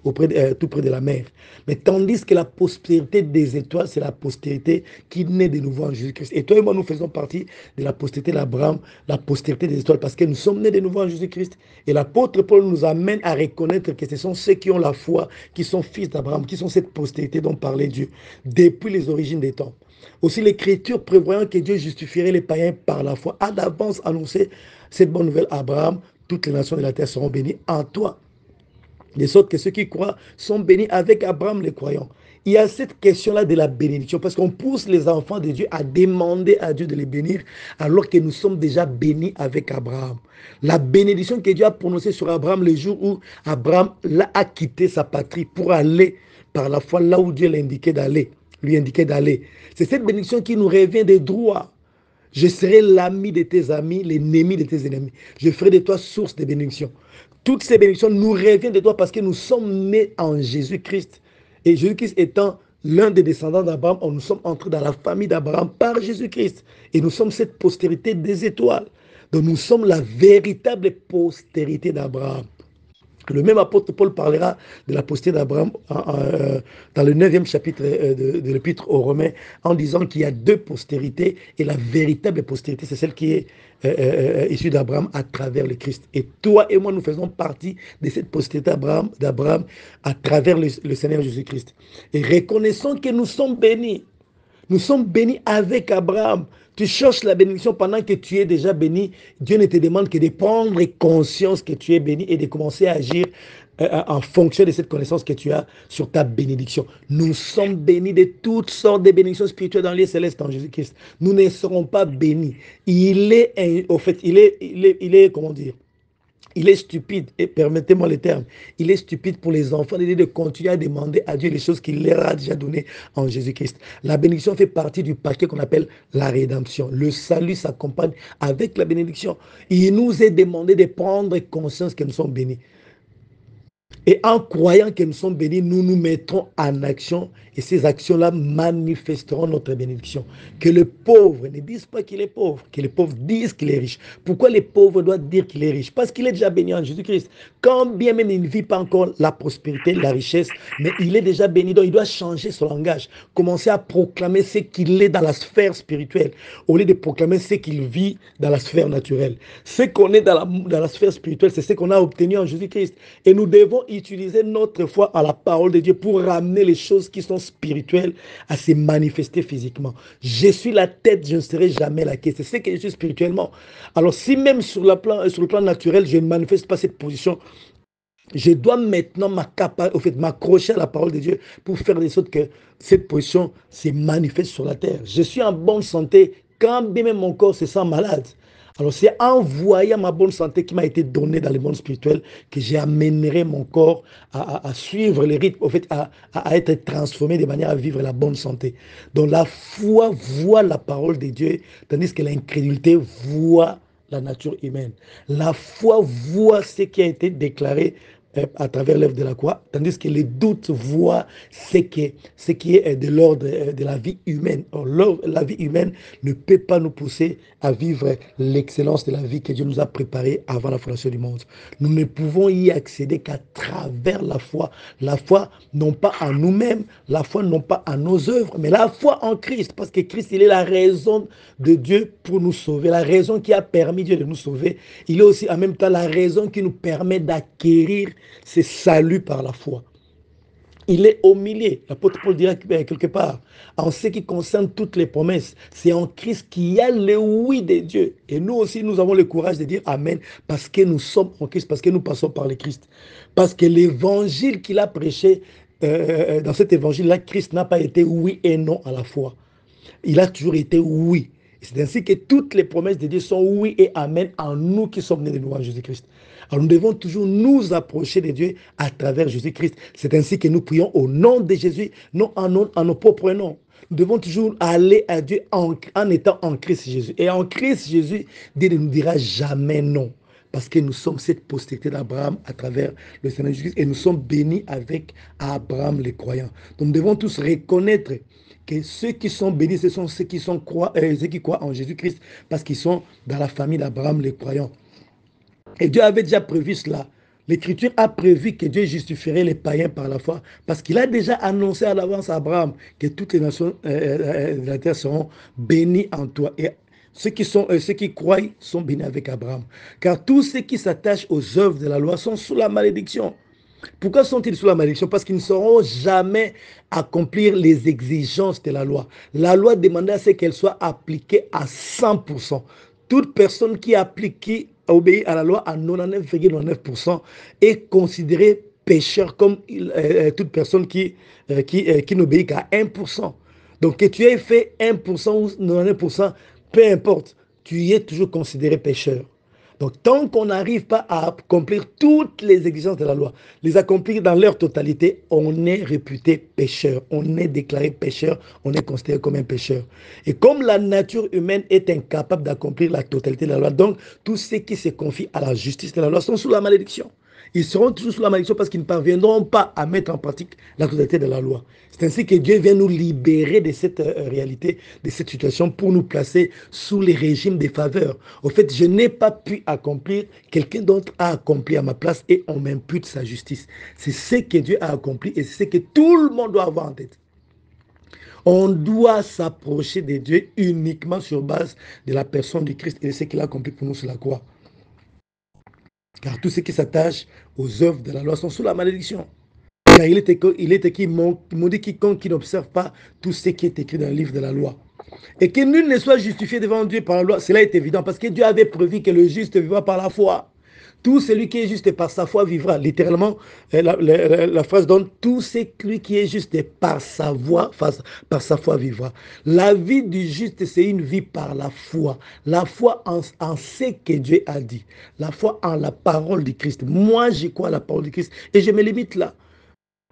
tout près de la mer. Mais tandis que la postérité des étoiles, c'est la postérité qui naît de nouveau en Jésus-Christ. Et toi et moi, nous faisons partie de la postérité d'Abraham, la postérité des étoiles, parce que nous sommes nés de nouveau en Jésus-Christ. Et l'apôtre Paul nous amène à reconnaître que ce sont ceux qui ont la foi, qui sont fils d'Abraham, qui sont cette postérité dont parlait Dieu, depuis les origines des temps. Aussi, l'Écriture, prévoyant que Dieu justifierait les païens par la foi, a d'avance annoncé cette bonne nouvelle à Abraham: toutes les nations de la terre seront bénies en toi. De sorte que ceux qui croient sont bénis avec Abraham, les croyants. Il y a cette question-là de la bénédiction, parce qu'on pousse les enfants de Dieu à demander à Dieu de les bénir, alors que nous sommes déjà bénis avec Abraham. La bénédiction que Dieu a prononcée sur Abraham le jour où Abraham a quitté sa patrie pour aller par la foi là où Dieu lui indiquait d'aller. C'est cette bénédiction qui nous revient des droits. Je serai l'ami de tes amis, l'ennemi de tes ennemis. Je ferai de toi source de bénédiction. Toutes ces bénédictions nous reviennent de toi parce que nous sommes nés en Jésus-Christ. Et Jésus-Christ étant l'un des descendants d'Abraham, nous sommes entrés dans la famille d'Abraham par Jésus-Christ. Et nous sommes cette postérité des étoiles. Donc nous sommes la véritable postérité d'Abraham. Le même apôtre Paul parlera de la postérité d'Abraham dans le 9e chapitre de l'épître aux Romains, en disant qu'il y a deux postérités et la véritable postérité, c'est celle qui est issue d'Abraham à travers le Christ. Et toi et moi, nous faisons partie de cette postérité d'Abraham à travers le Seigneur Jésus-Christ. Et reconnaissons que nous sommes bénis. Nous sommes bénis avec Abraham. Tu cherches la bénédiction pendant que tu es déjà béni. Dieu ne te demande que de prendre conscience que tu es béni et de commencer à agir en fonction de cette connaissance que tu as sur ta bénédiction. Nous sommes bénis de toutes sortes de bénédictions spirituelles dans les célestes en Jésus-Christ. Nous ne serons pas bénis. Il est, comment dire, il est stupide, et permettez-moi le terme, il est stupide pour les enfants de continuer à demander à Dieu les choses qu'il leur a déjà données en Jésus-Christ. La bénédiction fait partie du paquet qu'on appelle la rédemption. Le salut s'accompagne avec la bénédiction. Il nous est demandé de prendre conscience que nous sommes bénis. Et en croyant que nous sommes bénis, nous nous mettrons en action et ces actions-là manifesteront notre bénédiction. Que le pauvre ne dise pas qu'il est pauvre, que le pauvre dise qu'il est riche. Pourquoi le pauvre doit dire qu'il est riche? Parce qu'il est déjà béni en Jésus-Christ. Quand bien même il ne vit pas encore la prospérité, la richesse, mais il est déjà béni, donc il doit changer son langage, commencer à proclamer ce qu'il est dans la sphère spirituelle, au lieu de proclamer ce qu'il vit dans la sphère naturelle. Ce qu'on est dans la sphère spirituelle, c'est ce qu'on a obtenu en Jésus-Christ. Et nous devons utiliser notre foi à la parole de Dieu pour ramener les choses qui sont spirituelles à se manifester physiquement. Je suis la tête, je ne serai jamais la queue. C'est ce que je suis spirituellement. Alors si même sur le plan naturel, je ne manifeste pas cette position, je dois maintenant m'accrocher à la parole de Dieu pour faire de sorte que cette position se manifeste sur la terre. Je suis en bonne santé quand bien même mon corps se sent malade. Alors c'est en voyant ma bonne santé qui m'a été donnée dans le monde spirituel que j'ai amènerai mon corps à suivre les rythmes, à être transformé de manière à vivre la bonne santé. Donc la foi voit la parole de Dieu, tandis que l'incrédulité voit la nature humaine. La foi voit ce qui a été déclaré à travers l'œuvre de la croix, tandis que les doutes voient ce qui est de l'ordre de la vie humaine. Or, la vie humaine ne peut pas nous pousser à vivre l'excellence de la vie que Dieu nous a préparée avant la fondation du monde. Nous ne pouvons y accéder qu'à travers la foi. La foi, non pas en nous-mêmes, la foi, non pas en nos œuvres, mais la foi en Christ, parce que Christ, il est la raison de Dieu pour nous sauver, la raison qui a permis Dieu de nous sauver. Il est aussi en même temps la raison qui nous permet d'acquérir ce salut par la foi. Il est au milieu, l'apôtre Paul dira quelque part, en ce qui concerne toutes les promesses, c'est en Christ qu'il y a le oui de Dieu. Et nous aussi, nous avons le courage de dire Amen, parce que nous sommes en Christ, parce que nous passons par le Christ. Parce que l'évangile qu'il a prêché, dans cet évangile-là, Christ n'a pas été oui et non à la fois. Il a toujours été oui. C'est ainsi que toutes les promesses de Dieu sont oui et amen en nous qui sommes nés de nouveau en Jésus-Christ. Alors nous devons toujours nous approcher de Dieu à travers Jésus-Christ. C'est ainsi que nous prions au nom de Jésus, non en nos propres noms. Nous devons toujours aller à Dieu en étant en Christ Jésus. Et en Christ Jésus, Dieu ne nous dira jamais non. Parce que nous sommes cette postérité d'Abraham à travers le Seigneur Jésus-Christ. Et nous sommes bénis avec Abraham les croyants. Donc nous devons tous reconnaître que ceux qui sont bénis, ce sont ceux qui croient en Jésus-Christ, parce qu'ils sont dans la famille d'Abraham les croyants. Et Dieu avait déjà prévu cela. L'Écriture a prévu que Dieu justifierait les païens par la foi, parce qu'il a déjà annoncé à l'avance à Abraham que toutes les nations de la terre seront bénies en toi. Et ceux qui croient sont bénis avec Abraham. Car tous ceux qui s'attachent aux œuvres de la loi sont sous la malédiction. Pourquoi sont-ils sous la malédiction? Parce qu'ils ne sauront jamais accomplir les exigences de la loi. La loi demandait à ce qu'elle soit appliquée à 100%. Toute personne qui obéit à la loi à 99,99% est considérée pécheur, comme toute personne qui n'obéit qu'à 1%. Donc que tu aies fait 1% ou 99%, peu importe, tu y es toujours considéré pécheur. Donc, tant qu'on n'arrive pas à accomplir toutes les exigences de la loi, les accomplir dans leur totalité, on est réputé pécheur. On est déclaré pécheur, on est considéré comme un pécheur. Et comme la nature humaine est incapable d'accomplir la totalité de la loi, donc tous ceux qui se confient à la justice de la loi sont sous la malédiction. Ils seront toujours sous la malédiction parce qu'ils ne parviendront pas à mettre en pratique la totalité de la loi. C'est ainsi que Dieu vient nous libérer de cette réalité, de cette situation, pour nous placer sous les régimes des faveurs. Au fait, je n'ai pas pu accomplir, quelqu'un d'autre a accompli à ma place et on m'impute sa justice. C'est ce que Dieu a accompli et c'est ce que tout le monde doit avoir en tête. On doit s'approcher de Dieu uniquement sur base de la personne du Christ et de ce qu'il a accompli pour nous sur la croix. Car tous ceux qui s'attachent aux œuvres de la loi sont sous la malédiction. Car il est écrit, maudit quiconque qui n'observe pas tout ce qui est écrit dans le livre de la loi. Et que nul ne soit justifié devant Dieu par la loi, cela est évident, parce que Dieu avait prévu que le juste vivra par la foi. Tout celui qui est juste par sa foi vivra. Littéralement, la phrase donne, tout celui qui est juste par sa foi vivra. La vie du juste, c'est une vie par la foi. La foi en ce que Dieu a dit. La foi en la parole du Christ. Moi, je crois à la parole du Christ et je me limite là.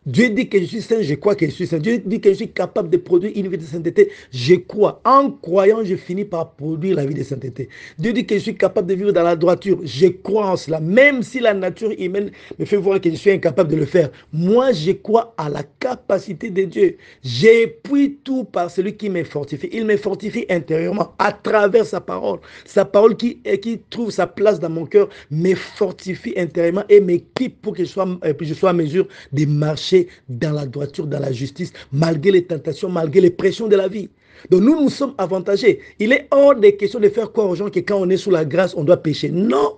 Dieu dit que je suis saint, je crois que je suis saint. Dieu dit que je suis capable de produire une vie de sainteté, je crois. En croyant, je finis par produire la vie de sainteté. Dieu dit que je suis capable de vivre dans la droiture, je crois en cela. Même si la nature humaine me fait voir que je suis incapable de le faire. Moi, je crois à la capacité de Dieu. J'appuie tout par celui qui me fortifie. Il me fortifie intérieurement à travers sa parole. Sa parole qui trouve sa place dans mon cœur me fortifie intérieurement et m'équipe pour que je sois à mesure de marcher dans la droiture, dans la justice, malgré les tentations, malgré les pressions de la vie. Donc nous sommes avantagés. Il est hors des questions de faire croire aux gens que quand on est sous la grâce, on doit pécher. Non,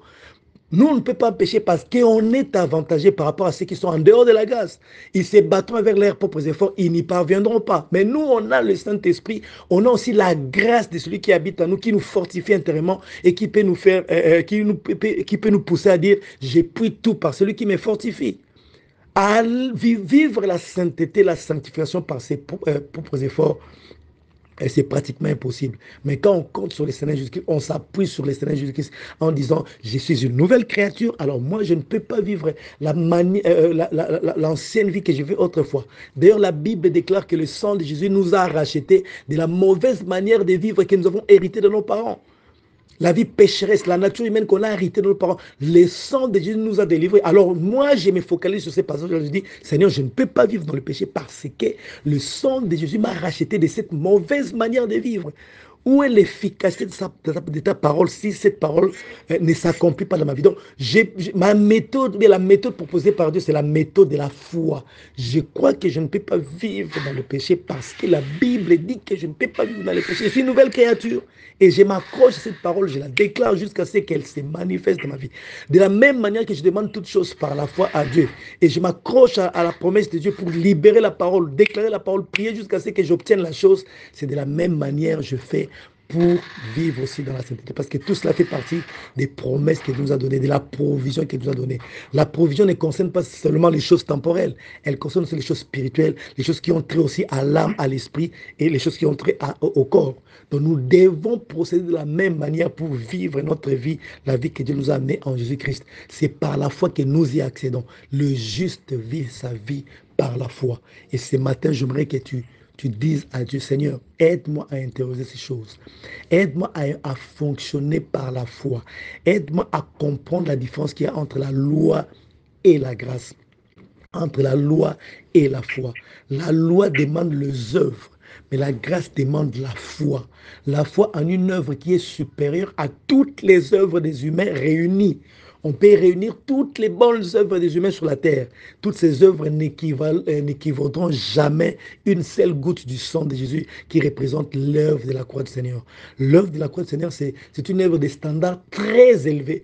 nous on ne peut pas pécher parce qu'on est avantagé par rapport à ceux qui sont en dehors de la grâce. Ils se battront avec leurs propres efforts, ils n'y parviendront pas. Mais nous, on a le Saint-Esprit, on a aussi la grâce de celui qui habite en nous, qui nous fortifie intérieurement et qui peut nous faire, qui peut nous pousser à dire, j'appuie tout par celui qui me fortifie. À vivre la sainteté, la sanctification par ses propres efforts, c'est pratiquement impossible. Mais quand on compte sur le Seigneur Jésus-Christ, on s'appuie sur le Seigneur Jésus-Christ en disant, je suis une nouvelle créature, alors moi je ne peux pas vivre l'ancienne vie que j'ai vue autrefois. D'ailleurs, la Bible déclare que le sang de Jésus nous a rachetés de la mauvaise manière de vivre que nous avons hérité de nos parents. La vie pécheresse, la nature humaine qu'on a héritée de nos parents, le sang de Jésus nous a délivrés. Alors moi, je me focalise sur ces passages. Je dis, Seigneur, je ne peux pas vivre dans le péché parce que le sang de Jésus m'a racheté de cette mauvaise manière de vivre. Où est l'efficacité de ta parole si cette parole ne s'accomplit pas dans ma vie? Donc, ma méthode, la méthode proposée par Dieu, c'est la méthode de la foi. Je crois que je ne peux pas vivre dans le péché parce que la Bible dit que je ne peux pas vivre dans le péché. Je suis une nouvelle créature et je m'accroche à cette parole, je la déclare jusqu'à ce qu'elle se manifeste dans ma vie. De la même manière que je demande toutes choses par la foi à Dieu et je m'accroche à la promesse de Dieu pour libérer la parole, déclarer la parole, prier jusqu'à ce que j'obtienne la chose, c'est de la même manière que je fais pour vivre aussi dans la sainteté. Parce que tout cela fait partie des promesses qu'il nous a données, de la provision qu'il nous a donnée. La provision ne concerne pas seulement les choses temporelles, elle concerne aussi les choses spirituelles, les choses qui ont trait aussi à l'âme, à l'esprit et les choses qui ont trait au corps. Donc nous devons procéder de la même manière pour vivre notre vie, la vie que Dieu nous a amenée en Jésus-Christ. C'est par la foi que nous y accédons. Le juste vit sa vie par la foi. Et ce matin, j'aimerais que tu dises à Dieu, Seigneur, aide-moi à intérioriser ces choses. Aide-moi à fonctionner par la foi. Aide-moi à comprendre la différence qu'il y a entre la loi et la grâce. Entre la loi et la foi. La loi demande les œuvres, mais la grâce demande la foi. La foi en une œuvre qui est supérieure à toutes les œuvres des humains réunies. On peut réunir toutes les bonnes œuvres des humains sur la terre. Toutes ces œuvres n'équivaudront jamais une seule goutte du sang de Jésus qui représente l'œuvre de la croix du Seigneur. L'œuvre de la croix du Seigneur, c'est une œuvre de standards très élevés.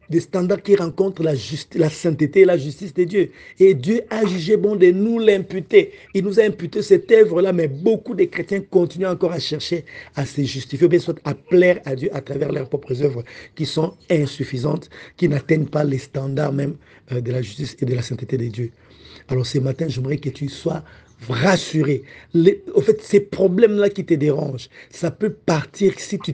Des standards qui rencontrent la sainteté et la justice de Dieu. Et Dieu a jugé bon de nous l'imputer. Il nous a imputé cette œuvre-là, mais beaucoup de chrétiens continuent encore à chercher à se justifier, ou bien soit à plaire à Dieu à travers leurs propres œuvres qui sont insuffisantes, qui n'atteignent pas les standards même de la justice et de la sainteté de Dieu. Alors ce matin, j'aimerais que tu sois rassuré. Au fait, ces problèmes-là qui te dérangent, ça peut partir si tu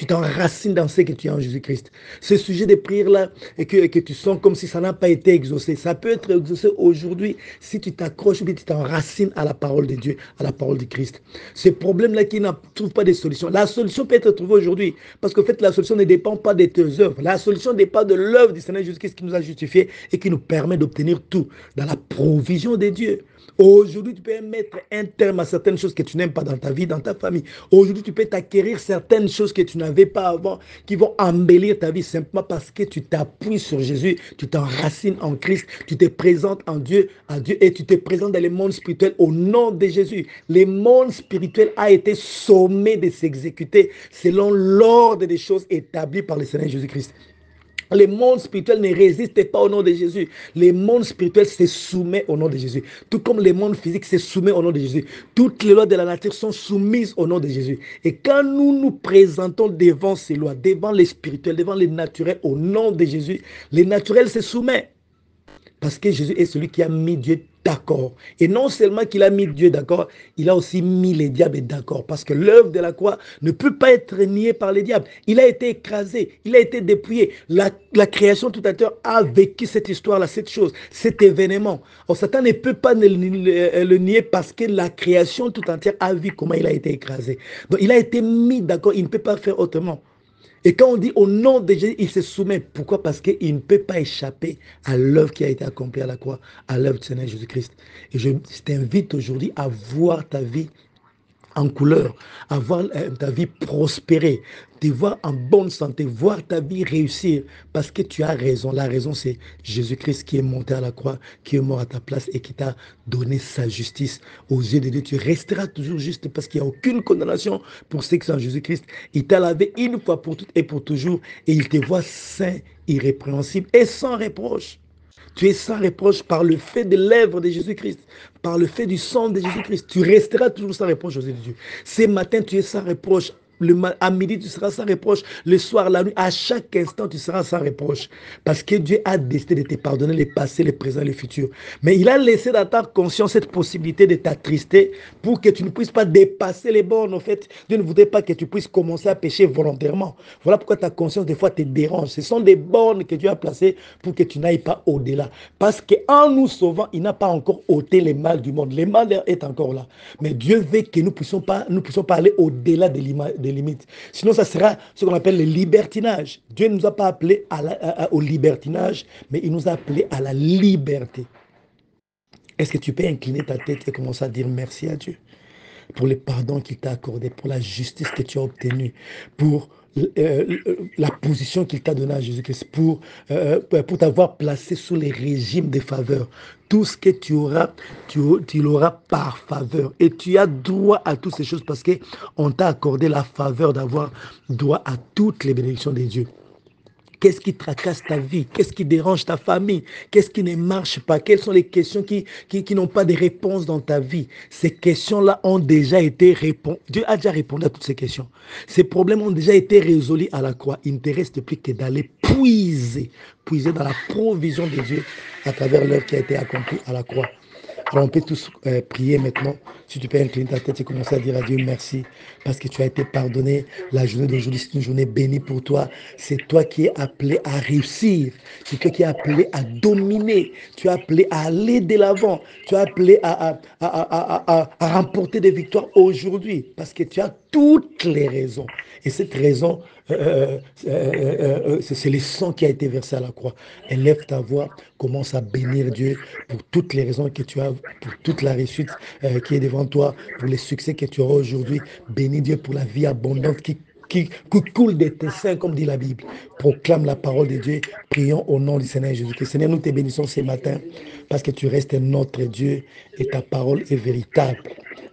t'enracines dans ce que tu es en Jésus-Christ. Ce sujet de prière-là, et que tu sens comme si ça n'a pas été exaucé, ça peut être exaucé aujourd'hui si tu t'accroches ou bien tu t'enracines à la parole de Dieu, à la parole de Christ. Ces problèmes-là qui ne trouvent pas de solution, la solution peut être trouvée aujourd'hui, parce qu'en fait, la solution ne dépend pas de tes œuvres. La solution dépend de l'œuvre du Seigneur Jésus-Christ qui nous a justifiés et qui nous permet d'obtenir tout dans la provision de Dieu. Aujourd'hui, tu peux mettre un terme à certaines choses que tu n'aimes pas dans ta vie, dans ta famille. Aujourd'hui, tu peux t'acquérir certaines choses que tu n'avais pas avant, qui vont embellir ta vie simplement parce que tu t'appuies sur Jésus, tu t'enracines en Christ, tu te présentes en Dieu, à Dieu et tu te présentes dans le monde spirituel au nom de Jésus. Le monde spirituel a été sommé de s'exécuter selon l'ordre des choses établies par le Seigneur Jésus-Christ. Le monde spirituel ne résiste pas au nom de Jésus. Le monde spirituel se soumet au nom de Jésus. Tout comme le monde physique se soumet au nom de Jésus. Toutes les lois de la nature sont soumises au nom de Jésus. Et quand nous nous présentons devant ces lois, devant les spirituels, devant les naturels, au nom de Jésus, les naturels se soumettent. Parce que Jésus est celui qui a mis Dieu d'accord. Et non seulement qu'il a mis Dieu d'accord, il a aussi mis les diables d'accord. Parce que l'œuvre de la croix ne peut pas être niée par les diables. Il a été écrasé, il a été dépouillé. La création tout à l'heure a vécu cette histoire-là, cette chose, cet événement. Alors Satan ne peut pas le nier parce que la création tout entière a vu comment il a été écrasé. Donc il a été mis d'accord, il ne peut pas faire autrement. Et quand on dit au nom de Jésus, il se soumet. Pourquoi? Parce qu'il ne peut pas échapper à l'œuvre qui a été accomplie à la croix, à l'œuvre du Seigneur Jésus-Christ. Et je t'invite aujourd'hui à voir ta vie en couleur, à voir ta vie prospérer, te voir en bonne santé, voir ta vie réussir, parce que tu as raison. La raison, c'est Jésus-Christ qui est monté à la croix, qui est mort à ta place et qui t'a donné sa justice aux yeux de Dieu. Tu resteras toujours juste parce qu'il n'y a aucune condamnation pour ceux qui sont en Jésus-Christ. Il t'a lavé une fois pour toutes et pour toujours et il te voit saint, irrépréhensible et sans reproche. Tu es sans reproche par le fait de l'œuvre de Jésus-Christ, par le fait du sang de Jésus-Christ. Tu resteras toujours sans reproche aux yeux de Dieu. Ce matin, tu es sans reproche. À midi, tu seras sans reproche. Le soir, la nuit, à chaque instant, tu seras sans reproche. Parce que Dieu a décidé de te pardonner le passé, le présent, le futur. Mais il a laissé dans ta conscience cette possibilité de t'attrister pour que tu ne puisses pas dépasser les bornes. En fait, Dieu ne voudrait pas que tu puisses commencer à pécher volontairement. Voilà pourquoi ta conscience, des fois, te dérange. Ce sont des bornes que Dieu a placées pour que tu n'ailles pas au-delà. Parce qu'en nous sauvant, il n'a pas encore ôté les mal du monde. Le mal est encore là. Mais Dieu veut que nous puissions pas aller au-delà des limites. Sinon, ça sera ce qu'on appelle le libertinage. Dieu ne nous a pas appelés au libertinage, mais il nous a appelés à la liberté. Est-ce que tu peux incliner ta tête et commencer à dire merci à Dieu pour le pardon qu'il t'a accordé, pour la justice que tu as obtenue, pour la position qu'il t'a donnée à Jésus-Christ, pour t'avoir placé sous les régimes de faveur. Tout ce que tu auras, tu l'auras par faveur. Et tu as droit à toutes ces choses parce qu'on t'a accordé la faveur d'avoir droit à toutes les bénédictions de Dieu. Qu'est-ce qui tracasse ta vie? Qu'est-ce qui dérange ta famille? Qu'est-ce qui ne marche pas? Quelles sont les questions qui n'ont pas de réponse dans ta vie? Ces questions-là ont déjà été répondues. Dieu a déjà répondu à toutes ces questions. Ces problèmes ont déjà été résolus à la croix. Il ne te reste plus que d'aller puiser dans la provision de Dieu à travers l'œuvre qui a été accomplie à la croix. Alors on peut tous prier maintenant. Si tu peux incliner ta tête et commencer à dire à Dieu merci parce que tu as été pardonné. La journée d'aujourd'hui, c'est une journée bénie pour toi. C'est toi qui es appelé à réussir. C'est toi qui es appelé à dominer. Tu es appelé à aller de l'avant. Tu es appelé à remporter des victoires aujourd'hui parce que tu as toutes les raisons. Et cette raison, c'est le sang qui a été versé à la croix. Élève ta voix, commence à bénir Dieu pour toutes les raisons que tu as, pour toute la réussite qui est devant toi, pour les succès que tu auras aujourd'hui. Bénis Dieu pour la vie abondante qui coule de tes seins, comme dit la Bible. Proclame la parole de Dieu. Prions au nom du Seigneur Jésus-Christ. Seigneur, nous te bénissons ce matin parce que tu restes notre Dieu et ta parole est véritable.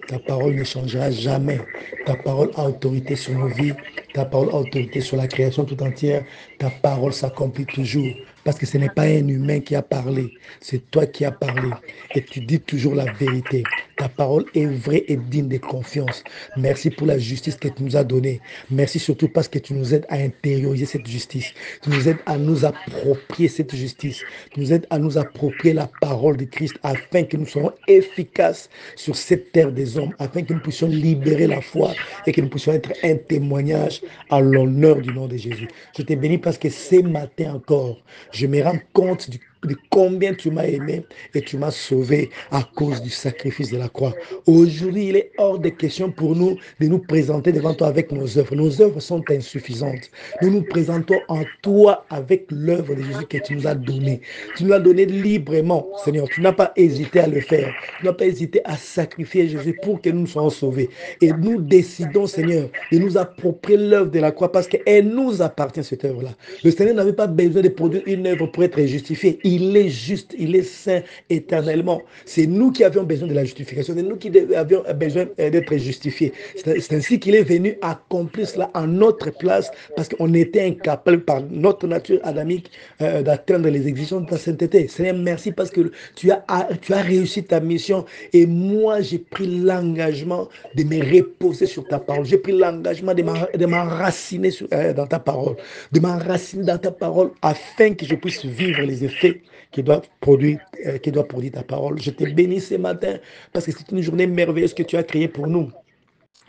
Ta parole ne changera jamais. Ta parole a autorité sur nos vies. Ta parole a autorité sur la création tout entière. Ta parole s'accomplit toujours. parce que ce n'est pas un humain qui a parlé, c'est toi qui as parlé. Et tu dis toujours la vérité. Ta parole est vraie et digne de confiance. Merci pour la justice que tu nous as donnée. Merci surtout parce que tu nous aides à intérioriser cette justice. Tu nous aides à nous approprier cette justice. Tu nous aides à nous approprier la parole de Christ afin que nous soyons efficaces sur cette terre des hommes, afin que nous puissions libérer la foi et que nous puissions être un témoignage à l'honneur du nom de Jésus. Je te bénis parce que ce matin encore, je me rends compte de combien tu m'as aimé et tu m'as sauvé à cause du sacrifice de la croix. Aujourd'hui, il est hors de question pour nous de nous présenter devant toi avec nos œuvres. Nos œuvres sont insuffisantes. Nous nous présentons en toi avec l'œuvre de Jésus que tu nous as donnée. Tu nous as donné librement, Seigneur. Tu n'as pas hésité à le faire. Tu n'as pas hésité à sacrifier Jésus pour que nous soyons sauvés. Et nous décidons, Seigneur, de nous approprier l'œuvre de la croix parce qu'elle nous appartient, cette œuvre-là. Le Seigneur n'avait pas besoin de produire une œuvre pour être justifié. Il est juste, il est saint éternellement. C'est nous qui avions besoin de la justification. C'est nous qui avions besoin d'être justifiés. C'est ainsi qu'il est venu accomplir cela en notre place parce qu'on était incapable par notre nature adamique d'atteindre les exigences de la sainteté. Seigneur, merci parce que tu as réussi ta mission et moi j'ai pris l'engagement de me reposer sur ta parole. J'ai pris l'engagement de m'enraciner dans ta parole, de m'enraciner dans ta parole afin que je puisse vivre les effets qui doit produire ta parole. Je te bénis ce matin parce que c'est une journée merveilleuse que tu as créée pour nous.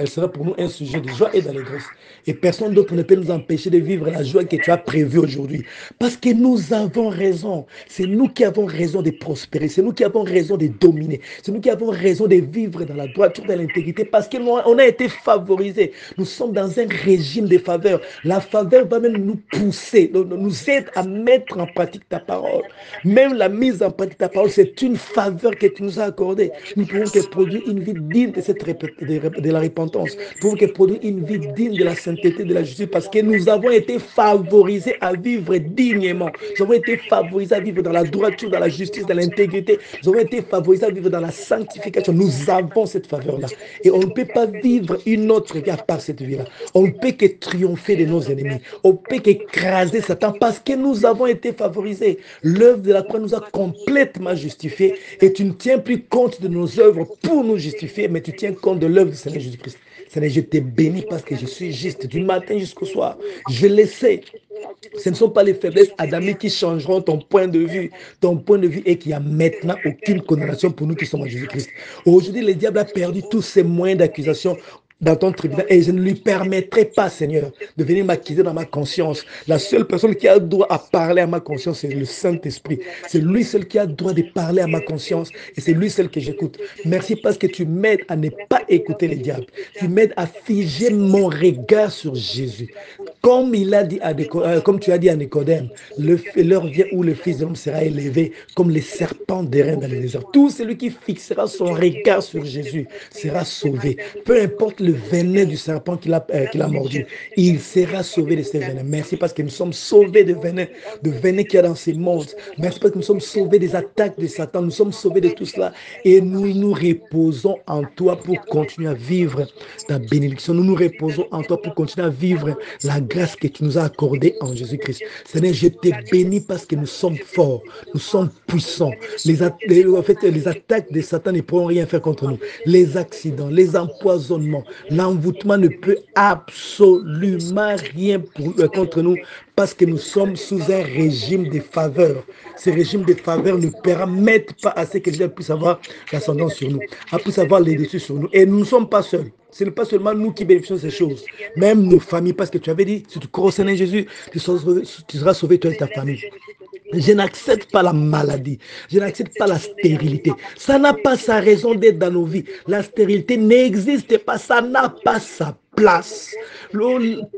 Elle sera pour nous un sujet de joie et d'allégresse. Et personne d'autre ne peut nous empêcher de vivre la joie que tu as prévue aujourd'hui. Parce que nous avons raison. C'est nous qui avons raison de prospérer. C'est nous qui avons raison de dominer. C'est nous qui avons raison de vivre dans la droiture, dans l'intégrité. Parce qu'on a été favorisés. Nous sommes dans un régime de faveur. La faveur va même nous pousser, nous aide à mettre en pratique ta parole. Même la mise en pratique de ta parole, c'est une faveur que tu nous as accordée. Nous pouvons que produire une vie digne de la repentance. Nous pouvons que produire une vie digne de la sainteté, de la justice, parce que nous avons été favorisés à vivre dignement. Nous avons été favorisés à vivre dans la droiture, dans la justice, dans l'intégrité. Nous avons été favorisés à vivre dans la sanctification. Nous avons cette faveur-là. Et on ne peut pas vivre une autre vie à part cette vie-là. On ne peut que triompher de nos ennemis. On ne peut qu'écraser Satan parce que nous avons été favorisés. L'œuvre de la croix nous a complètement justifiés et tu ne tiens plus compte de nos œuvres pour nous justifier, mais tu tiens compte de l'œuvre du Seigneur Jésus-Christ. Seigneur, je te bénis parce que je suis juste du matin jusqu'au soir. Je le sais. Ce ne sont pas les faiblesses adamiques qui changeront ton point de vue. Ton point de vue est qu'il n'y a maintenant aucune condamnation pour nous qui sommes en Jésus-Christ. Aujourd'hui, le diable a perdu tous ses moyens d'accusation dans ton tribunal et je ne lui permettrai pas, Seigneur, de venir m'accuser dans ma conscience. La seule personne qui a droit à parler à ma conscience, c'est le Saint-Esprit. C'est lui seul qui a droit de parler à ma conscience et c'est lui seul que j'écoute. Merci parce que tu m'aides à ne pas écouter les diables. Tu m'aides à figer mon regard sur Jésus. Comme il a dit comme tu as dit à Nicodème, l'heure vient où le Fils de l'homme sera élevé comme les serpents d'airain dans le désert. Tout celui qui fixera son regard sur Jésus sera sauvé. Peu importe le venin du serpent qu'il a mordu, il sera sauvé de ces venins. Merci parce que nous sommes sauvés de venin qu'il y a dans ces mondes. Merci parce que nous sommes sauvés des attaques de Satan. Nous sommes sauvés de tout cela et nous nous reposons en toi pour continuer à vivre ta bénédiction. Nous nous reposons en toi pour continuer à vivre la grâce que tu nous as accordée en Jésus-Christ. Seigneur, je te bénis parce que nous sommes forts, nous sommes puissants. Les attaques de Satan ne pourront rien faire contre nous. Les accidents, les empoisonnements, l'envoûtement ne peut absolument rien contre nous parce que nous sommes sous un régime de faveur. Ce régime de faveur ne permet pas à ce que les gens puissent avoir l'ascendance sur nous, puissent avoir les dessus sur nous. Et nous ne sommes pas seuls. Ce n'est pas seulement nous qui bénéficions de ces choses, même nos familles, parce que tu avais dit, si tu crois au Seigneur Jésus, tu seras sauvé toi et ta famille. Je n'accepte pas la maladie. Je n'accepte pas la stérilité. Ça n'a pas sa raison d'être dans nos vies. La stérilité n'existe pas. Ça n'a pas sa place.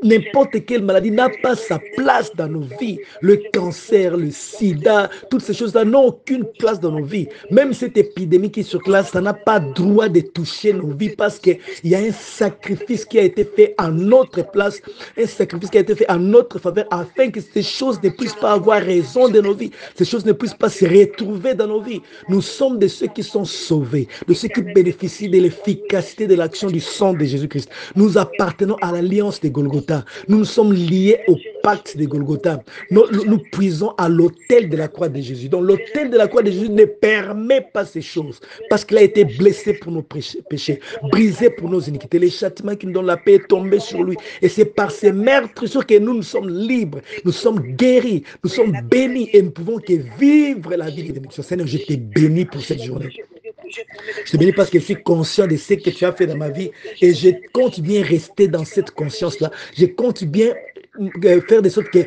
N'importe quelle maladie n'a pas sa place dans nos vies. Le cancer, le sida, toutes ces choses-là n'ont aucune place dans nos vies. Même cette épidémie qui circule, ça n'a pas droit de toucher nos vies parce qu'il y a un sacrifice qui a été fait en notre place, un sacrifice qui a été fait en notre faveur afin que ces choses ne puissent pas avoir raison de nos vies. Ces choses ne puissent pas se retrouver dans nos vies. Nous sommes de ceux qui sont sauvés, de ceux qui bénéficient de l'efficacité de l'action du sang de Jésus-Christ. Nous appartenons à l'alliance de Golgotha. Nous sommes liés au pacte de Golgotha. Nous puisons à l'autel de la croix de Jésus. Donc l'autel de la croix de Jésus ne permet pas ces choses parce qu'il a été blessé pour nos péchés, brisé pour nos iniquités. Les châtiments qui nous donnent la paix est tombé sur lui. Et c'est par ces meurtrissures que nous sommes libres, nous sommes guéris, nous sommes bénis et nous pouvons que vivre la vie de bénédiction. Seigneur, je t'ai béni pour cette journée. Je te bénis parce que je suis conscient de ce que tu as fait dans ma vie et je compte bien rester dans cette conscience-là. Je compte bien faire de sorte que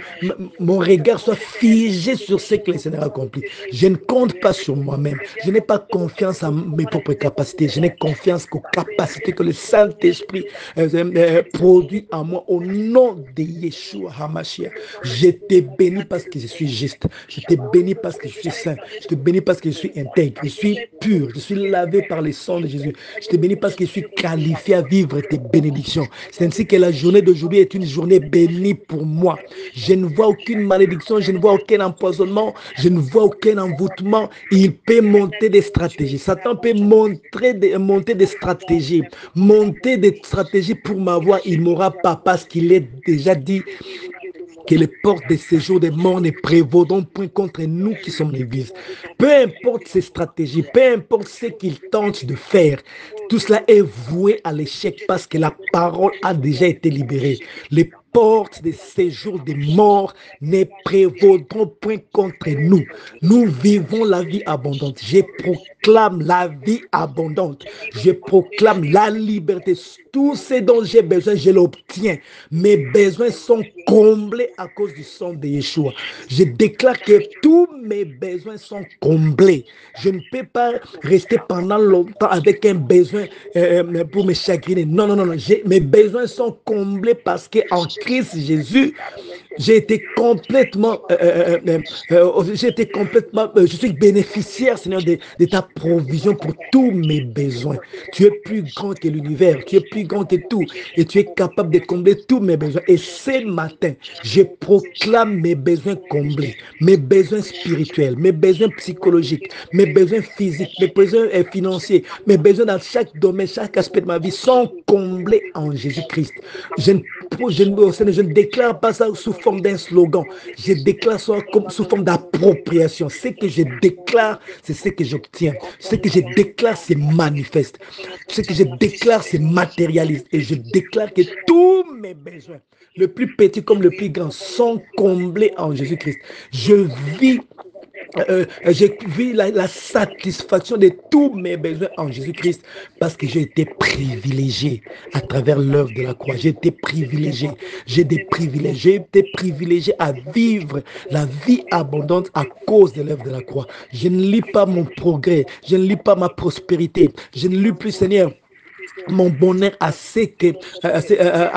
mon regard soit figé sur ce que le Seigneur a accompli. Je ne compte pas sur moi-même. Je n'ai pas confiance en mes propres capacités. Je n'ai confiance qu'aux capacités que le Saint-Esprit produit en moi au nom de Yeshua HaMashiach. Je te bénis parce que je suis juste. Je te bénis parce que je suis saint. Je te bénis parce que je suis intègre. Je suis pur. Je suis lavé par le sang de Jésus. Je te bénis parce que je suis qualifié à vivre tes bénédictions. C'est ainsi que la journée d'aujourd'hui est une journée bénie pour moi. Je ne vois aucune malédiction, je ne vois aucun empoisonnement, je ne vois aucun envoûtement. Il peut monter des stratégies. Satan peut monter des stratégies. Monter des stratégies pour m'avoir. Il ne m'aura pas parce qu'il est déjà dit que les portes de séjour des morts ne prévaudront point contre nous qui sommes l'Église. Peu importe ces stratégies, peu importe ce qu'ils tentent de faire, tout cela est voué à l'échec parce que la parole a déjà été libérée. Les portes de séjour des morts ne prévaudront point contre nous. Nous vivons la vie abondante. Je proclame la vie abondante. Je proclame la liberté. Tout ce dont j'ai besoin, je l'obtiens. Mes besoins sont comblés à cause du sang de Yeshua. Je déclare que tous mes besoins sont comblés. Je ne peux pas rester pendant longtemps avec un besoin pour me chagriner. Non, non, non, non. Mes besoins sont comblés parce qu'en Christ Jésus, j'ai été complètement, je suis bénéficiaire, Seigneur, de ta provision pour tous mes besoins. Tu es plus grand que l'univers, tu es plus grand que tout, et tu es capable de combler tous mes besoins. Et ce matin, je proclame mes besoins comblés, mes besoins spirituels, mes besoins psychologiques, mes besoins physiques, mes besoins financiers, mes besoins dans chaque domaine, chaque aspect de ma vie sont comblés en Jésus-Christ. Je ne déclare pas ça sous forme d'un slogan. Je déclare ça sous forme d'appropriation. Ce que je déclare, c'est ce que j'obtiens. Ce que je déclare, c'est manifeste. Ce que je déclare, c'est matérialiste. Et je déclare que tous mes besoins, le plus petit comme le plus grand, sont comblés en Jésus-Christ. Je vis la satisfaction de tous mes besoins en Jésus-Christ parce que j'ai été privilégié à travers l'œuvre de la croix. J'ai été privilégié. J'ai été privilégié à vivre la vie abondante à cause de l'œuvre de la croix. Je ne lis pas mon progrès. Je ne lis pas ma prospérité. Je ne lis plus, Seigneur, mon bonheur à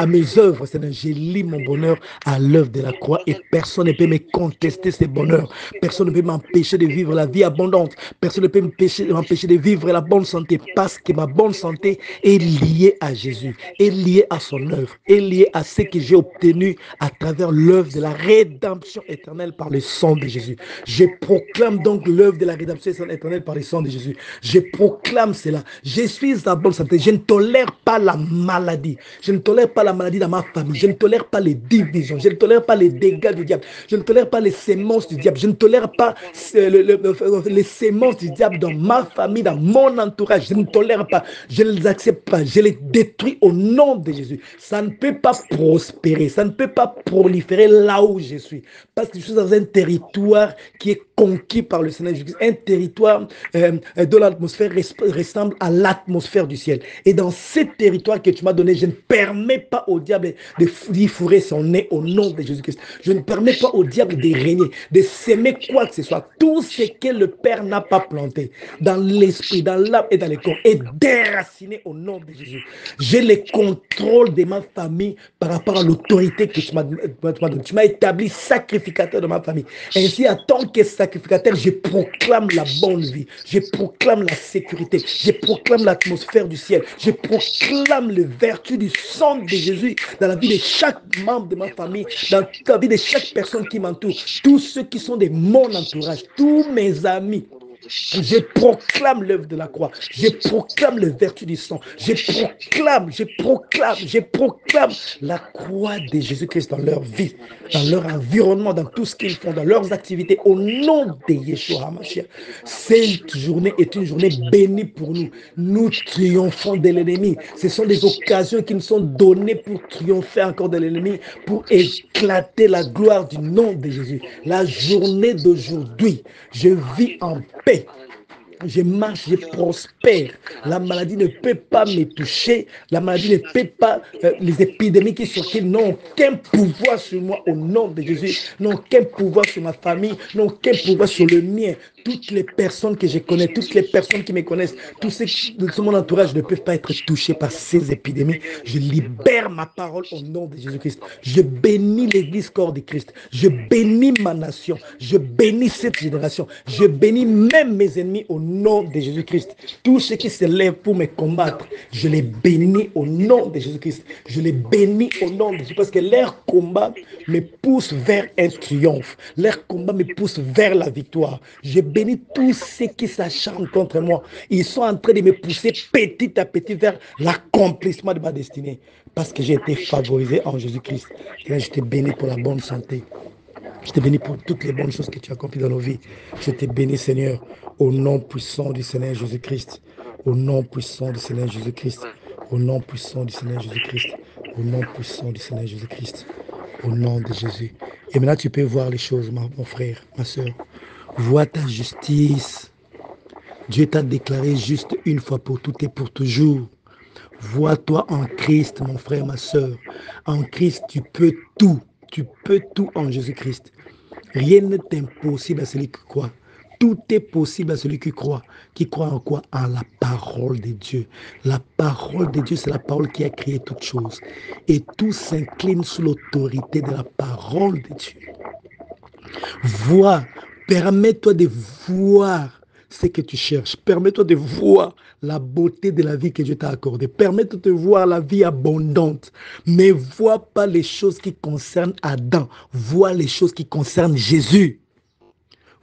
mes œuvres. Je lis mon bonheur à l'œuvre de la croix et personne ne peut me contester ce bonheur. Personne ne peut m'empêcher de vivre la vie abondante. Personne ne peut m'empêcher de vivre la bonne santé parce que ma bonne santé est liée à Jésus, est liée à son œuvre, est liée à ce que j'ai obtenu à travers l'œuvre de la rédemption éternelle par le sang de Jésus. Je proclame donc l'œuvre de la rédemption éternelle par le sang de Jésus. Je proclame cela. Je suis en bonne santé. Je ne tolère pas la maladie. Je ne tolère pas la maladie dans ma famille. Je ne tolère pas les divisions. Je ne tolère pas les dégâts du diable. Je ne tolère pas les sémences du diable. Je ne tolère pas les sémences du diable dans ma famille, dans mon entourage. Je ne tolère pas. Je ne les accepte pas. Je les détruis au nom de Jésus. Ça ne peut pas prospérer. Ça ne peut pas proliférer là où je suis. Parce que je suis dans un territoire qui est conquis par le Seigneur Jésus. Un territoire dont l'atmosphère ressemble à l'atmosphère du ciel. Et dans ce territoire que tu m'as donné, je ne permets pas au diable d'y fourrer son nez au nom de Jésus-Christ. Je ne permets pas au diable de régner, de s'aimer quoi que ce soit. Tout ce que le Père n'a pas planté dans l'esprit, dans l'âme et dans le corps est déraciné au nom de Jésus. J'ai le contrôle de ma famille par rapport à l'autorité que tu m'as donnée. Tu m'as établi sacrificateur de ma famille. Ainsi, en tant que sacrificateur, je proclame la bonne vie. Je proclame la sécurité. Je proclame l'atmosphère du ciel. Je proclame les vertus du sang de Jésus dans la vie de chaque membre de ma famille, dans la vie de chaque personne qui m'entoure, tous ceux qui sont de mon entourage, tous mes amis. Je proclame l'œuvre de la croix. Je proclame les vertus du sang. Je proclame la croix de Jésus-Christ dans leur vie, dans leur environnement, dans tout ce qu'ils font, dans leurs activités, au nom de Yeshua HaMashiach. Cette journée est une journée bénie pour nous. Nous triomphons de l'ennemi. Ce sont des occasions qui nous sont données pour triompher encore de l'ennemi, pour éclater la gloire du nom de Jésus. La journée d'aujourd'hui, je vis en paix. Je marche, je prospère. La maladie ne peut pas me toucher. La maladie ne peut pas, les épidémies qui circulent n'ont aucun pouvoir sur moi au nom de Jésus. N'ont aucun pouvoir sur ma famille. N'ont aucun pouvoir sur le mien. Toutes les personnes que je connais, toutes les personnes qui me connaissent, tous ceux de mon entourage ne peuvent pas être touchés par ces épidémies. Je libère ma parole au nom de Jésus-Christ. Je bénis l'église corps de Christ. Je bénis ma nation. Je bénis cette génération. Je bénis même mes ennemis au nom de Jésus-Christ. Tous ceux qui se lèvent pour me combattre, je les bénis au nom de Jésus-Christ. Je les bénis au nom de Jésus parce que leur combat me pousse vers un triomphe. Leur combat me pousse vers la victoire. Je bénis tous ceux qui s'acharnent contre moi. Ils sont en train de me pousser petit à petit vers l'accomplissement de ma destinée. Parce que j'ai été favorisé en Jésus-Christ. Et là, je te bénis pour la bonne santé. Je te bénis pour toutes les bonnes choses que tu as accomplies dans nos vies. Je te bénis, Seigneur, au nom puissant du Seigneur Jésus-Christ. Au nom puissant du Seigneur Jésus-Christ. Au nom puissant du Seigneur Jésus-Christ. Au nom puissant du Seigneur Jésus-Christ. Au nom de Jésus. Et maintenant, tu peux voir les choses, mon frère, ma soeur. Vois ta justice. Dieu t'a déclaré juste une fois pour toutes et pour toujours. Vois-toi en Christ, mon frère, ma soeur. En Christ, tu peux tout. Tu peux tout en Jésus-Christ. Rien n'est impossible à celui qui croit. Tout est possible à celui qui croit. Qui croit en quoi? En la parole de Dieu. La parole de Dieu, c'est la parole qui a créé toutes choses. Et tout s'incline sous l'autorité de la parole de Dieu. Vois, permets-toi de voir ce que tu cherches. Permets-toi de voir la beauté de la vie que Dieu t'a accordée. Permets-toi de voir la vie abondante. Mais vois pas les choses qui concernent Adam. Vois les choses qui concernent Jésus.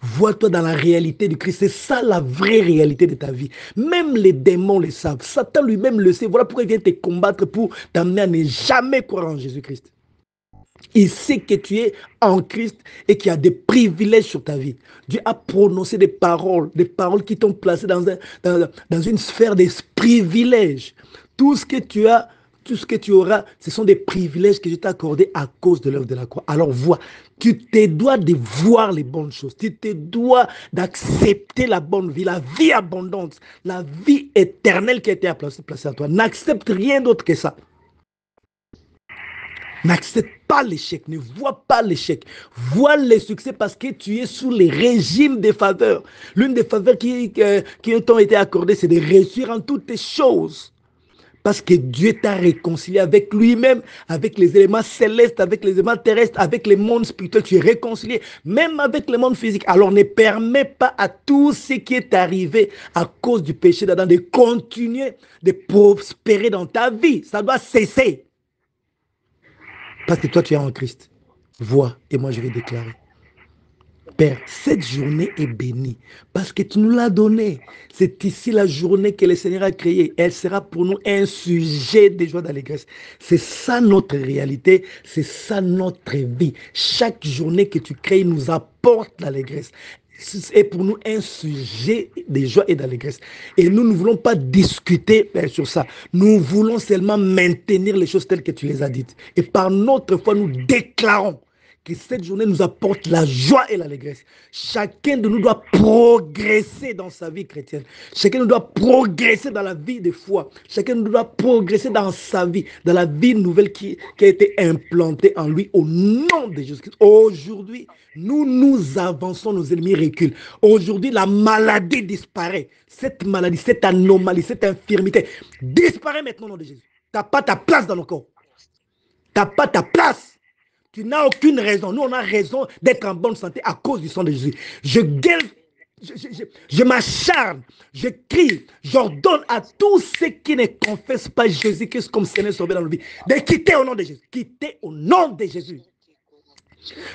Vois-toi dans la réalité du Christ. C'est ça la vraie réalité de ta vie. Même les démons le savent. Satan lui-même le sait. Voilà pourquoi il vient te combattre pour t'amener à ne jamais croire en Jésus-Christ. Il sait que tu es en Christ et qu'il y a des privilèges sur ta vie. Dieu a prononcé des paroles qui t'ont placé dans une sphère des privilèges. Tout ce que tu as, tout ce que tu auras, ce sont des privilèges que je t'ai accordés à cause de l'œuvre de la croix. Alors vois, tu te dois de voir les bonnes choses. Tu te dois d'accepter la bonne vie, la vie abondante, la vie éternelle qui a été placée à toi. N'accepte rien d'autre que ça. N'accepte pas l'échec, ne vois pas l'échec. Vois le succès parce que tu es sous les régimes des faveurs. L'une des faveurs qui t'ont été accordées, c'est de réussir en toutes les choses. Parce que Dieu t'a réconcilié avec lui-même, avec les éléments célestes, avec les éléments terrestres, avec les mondes spirituels. Tu es réconcilié, même avec le monde physique. Alors ne permets pas à tout ce qui est arrivé à cause du péché d'Adam de continuer de prospérer dans ta vie. Ça doit cesser. Parce que toi, tu es en Christ. Vois, et moi, je vais déclarer. Père, cette journée est bénie parce que tu nous l'as donnée. C'est ici la journée que le Seigneur a créée. Elle sera pour nous un sujet de joie d'allégresse. C'est ça notre réalité, c'est ça notre vie. Chaque journée que tu crées nous apporte l'allégresse. C'est pour nous un sujet de joie et d'allégresse. Et nous ne voulons pas discuter sur ça. Nous voulons seulement maintenir les choses telles que tu les as dites. Et par notre foi, nous déclarons que cette journée nous apporte la joie et l'allégresse. Chacun de nous doit progresser dans sa vie chrétienne. Chacun de nous doit progresser dans la vie de foi. Chacun de nous doit progresser dans sa vie, dans la vie nouvelle qui a été implantée en lui au nom de Jésus-Christ. Aujourd'hui, nous avançons, nos ennemis reculent. Aujourd'hui, la maladie disparaît. Cette maladie, cette anomalie, cette infirmité disparaît maintenant au nom de Jésus. Tu n'as pas ta place dans le corps. Tu n'as pas ta place. Tu n'as aucune raison. Nous, on a raison d'être en bonne santé à cause du sang de Jésus. Je gueule, je m'acharne, je crie, j'ordonne à tous ceux qui ne confessent pas Jésus-Christ comme Seigneur sauvé dans leur vie de quitter au nom de Jésus. Quitter au nom de Jésus.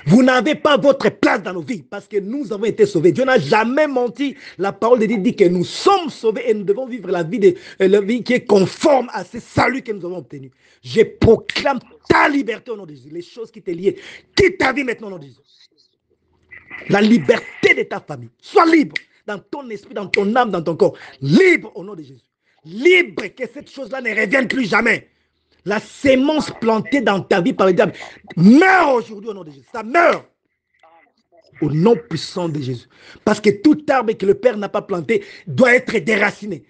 Vous n'avez pas votre place dans nos vies parce que nous avons été sauvés. Dieu n'a jamais menti. La parole de Dieu dit que nous sommes sauvés et nous devons vivre la vie qui est conforme à ce salut que nous avons obtenu. Je proclame ta liberté au nom de Jésus. Les choses qui te lient, quitte ta vie maintenant au nom de Jésus. La liberté de ta famille. Sois libre dans ton esprit, dans ton âme, dans ton corps. Libre au nom de Jésus. Libre que cette chose-là ne revienne plus jamais. La sémence plantée dans ta vie par le diable meurt aujourd'hui au nom de Jésus. Ça meurt au nom puissant de Jésus. Parce que tout arbre que le Père n'a pas planté doit être déraciné.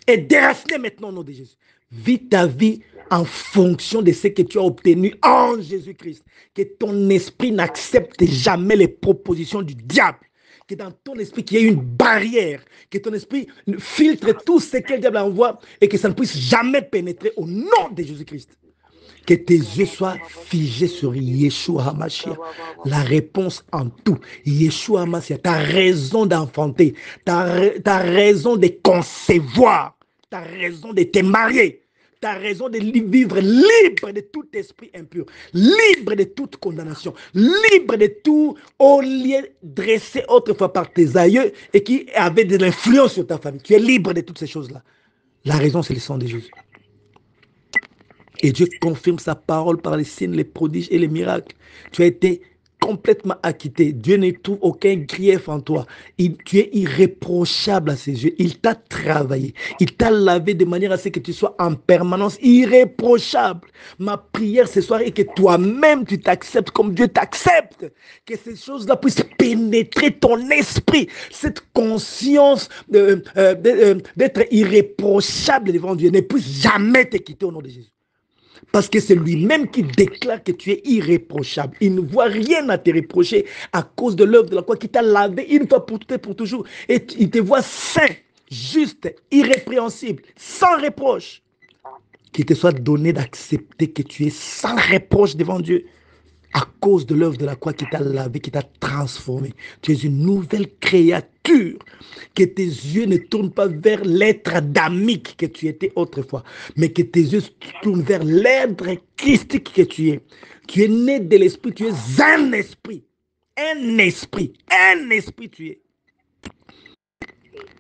Et déraciné maintenant au nom de Jésus. Vis ta vie en fonction de ce que tu as obtenu en Jésus-Christ. Que ton esprit n'accepte jamais les propositions du diable. Que dans ton esprit, qu'il y ait une barrière, que ton esprit filtre tout ce que le diable envoie et que ça ne puisse jamais pénétrer au nom de Jésus-Christ. Que tes yeux soient figés sur Yeshua HaMashiach. La réponse en tout. Yeshua HaMashiach, tu as raison d'enfanter, tu as raison de concevoir, tu as raison de te marier. Tu as raison de vivre libre de tout esprit impur, libre de toute condamnation, libre de tout au lieu dressé autrefois par tes aïeux et qui avait de l'influence sur ta famille. Tu es libre de toutes ces choses-là. La raison, c'est le sang de Jésus. Et Dieu confirme sa parole par les signes, les prodiges et les miracles. Tu as été complètement acquitté. Dieu ne trouve aucun grief en toi. Tu es irréprochable à ses yeux. Il t'a travaillé. Il t'a lavé de manière à ce que tu sois en permanence irréprochable. Ma prière ce soir est que toi-même tu t'acceptes comme Dieu t'accepte. Que ces choses-là puissent pénétrer ton esprit. Cette conscience d'être irréprochable devant Dieu ne puisse jamais te quitter au nom de Jésus. Parce que c'est lui-même qui déclare que tu es irréprochable. Il ne voit rien à te reprocher à cause de l'œuvre de la croix qui t'a lavé une fois pour toutes et pour toujours. Et il te voit saint, juste, irrépréhensible, sans reproche. Qu'il te soit donné d'accepter que tu es sans reproche devant Dieu à cause de l'œuvre de la croix qui t'a lavé, qui t'a transformé. Tu es une nouvelle créature. Que tes yeux ne tournent pas vers l'être adamique que tu étais autrefois, mais que tes yeux tournent vers l'être christique que tu es. Tu es né de l'esprit, tu es un esprit. Un esprit tu es.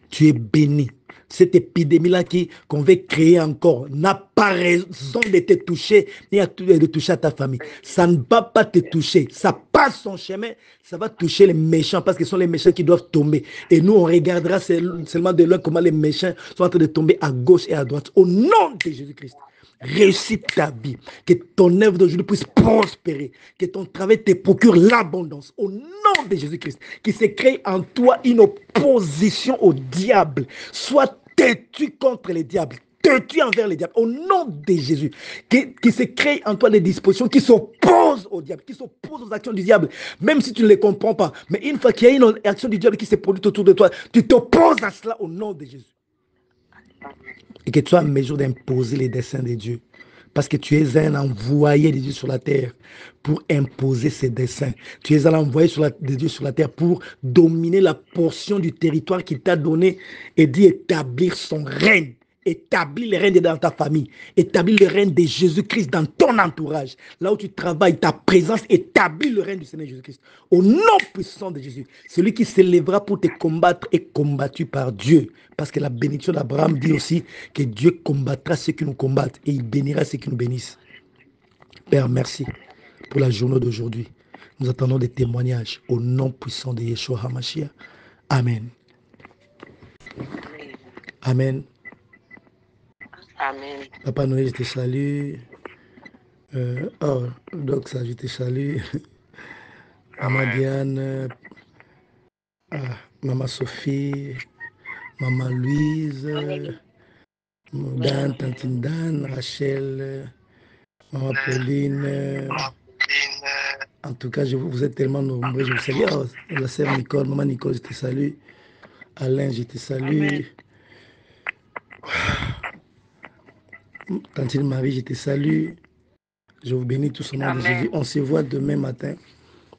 Tu es béni. Cette épidémie-là qu'on veut créer encore n'a pas raison de te toucher ni de toucher à ta famille. Ça ne va pas te toucher. Ça passe son chemin, ça va toucher les méchants parce que ce sont les méchants qui doivent tomber. Et nous, on regardera seulement de loin comment les méchants sont en train de tomber à gauche et à droite. Au nom de Jésus-Christ. Réussis ta vie, que ton œuvre d'aujourd'hui puisse prospérer, que ton travail te procure l'abondance. Au nom de Jésus-Christ, qu'il se crée en toi une opposition au diable. Sois têtu contre les diables, têtu envers les diables. Au nom de Jésus, qu'il se crée en toi des dispositions qui s'opposent au diable, qui s'opposent aux actions du diable, même si tu ne les comprends pas. Mais une fois qu'il y a une action du diable qui se produit autour de toi, tu t'opposes à cela au nom de Jésus. Et que tu sois en mesure d'imposer les desseins de Dieu. Parce que tu es un envoyé de Dieu sur la terre pour imposer ses desseins. Tu es un envoyé de Dieu sur la terre pour dominer la portion du territoire qu'il t'a donné et d'y établir son règne. Établir le règne dans ta famille. Établir le règne de Jésus-Christ dans ton entourage. Là où tu travailles, ta présence établit le règne du Seigneur Jésus-Christ. Au nom puissant de Jésus. Celui qui s'élèvera pour te combattre est combattu par Dieu. Parce que la bénédiction d'Abraham dit aussi que Dieu combattra ceux qui nous combattent et il bénira ceux qui nous bénissent. Père, merci pour la journée d'aujourd'hui. Nous attendons des témoignages au nom puissant de Yeshua HaMashiach. Amen. Amen. Amen. Papa Noël, je te salue. Donc ça, je te salue. Maman Diane, Maman Sophie, Maman Louise, Dan, Tantine Dan, Rachel, Maman Pauline. En tout cas, vous êtes tellement nombreux. Je vous salue. Oh, la sœur Nicole, Maman Nicole, je te salue. Alain, je te salue. Tantine Marie, je te salue. Je vous bénis tous au nom de Jésus. On se voit demain matin.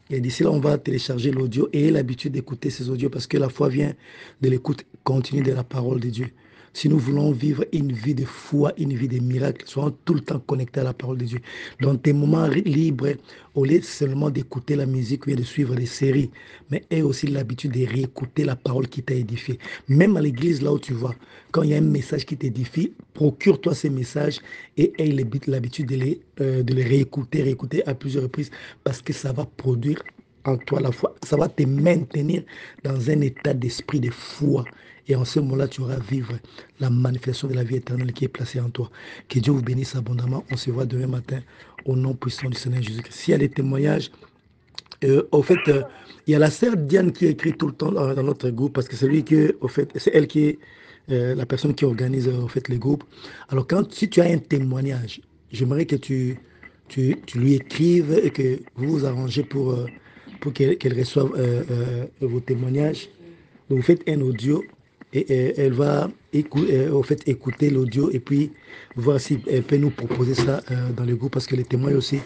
Et d'ici là, on va télécharger l'audio. Ayez l'habitude d'écouter ces audios parce que la foi vient de l'écoute continue de la parole de Dieu. Si nous voulons vivre une vie de foi, une vie de miracles, soyons tout le temps connectés à la parole de Dieu. Dans tes moments libres, au lieu seulement d'écouter la musique ou bien de suivre les séries, mais aie aussi l'habitude de réécouter la parole qui t'a édifié. Même à l'église, là où tu vas, quand il y a un message qui t'édifie, procure-toi ces messages et aie l'habitude de les réécouter à plusieurs reprises parce que ça va produire en toi la foi. Ça va te maintenir dans un état d'esprit de foi. Et en ce moment-là, tu auras à vivre la manifestation de la vie éternelle qui est placée en toi. Que Dieu vous bénisse abondamment. On se voit demain matin au nom puissant du Seigneur Jésus-Christ. S'il y a des témoignages, au fait, il y a la sœur Diane qui écrit tout le temps dans notre groupe parce que c'est lui qui, au fait, c'est elle qui est la personne qui organise au fait les groupes. Alors, si tu as un témoignage, j'aimerais que tu lui écrives et que vous vous arrangez pour qu'elle reçoive vos témoignages. Donc, vous faites un audio et elle va au fait, écouter l'audio et puis voir si elle peut nous proposer ça dans le groupe parce que les témoins aussi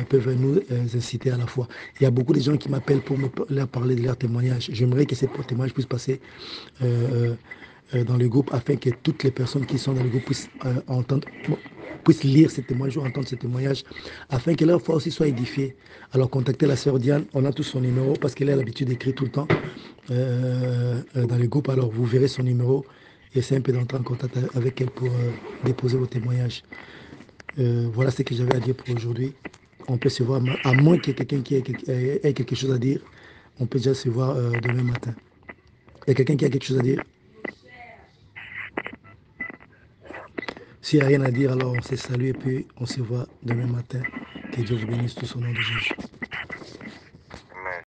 peuvent nous inciter à la fois. Il y a beaucoup de gens qui m'appellent pour leur parler de leur témoignage. J'aimerais que ces témoignages puissent passer dans le groupe afin que toutes les personnes qui sont dans le groupe puissent entendre, puissent lire ces témoignages ou entendre ces témoignages afin que leur foi aussi soit édifiée. Alors contactez la sœur Diane, on a tous son numéro parce qu'elle a l'habitude d'écrire tout le temps dans le groupe. Alors vous verrez son numéro et c'est un peu d'entrer en contact avec elle pour déposer vos témoignages. Voilà ce que j'avais à dire pour aujourd'hui. On peut se voir, à moins qu'il y ait quelqu'un qui ait quelque chose à dire, on peut déjà se voir demain matin. Il y a quelqu'un qui a quelque chose à dire? S'il n'y a rien à dire, alors on se salue et puis on se voit demain matin. Que Dieu vous bénisse tous au nom de Jésus.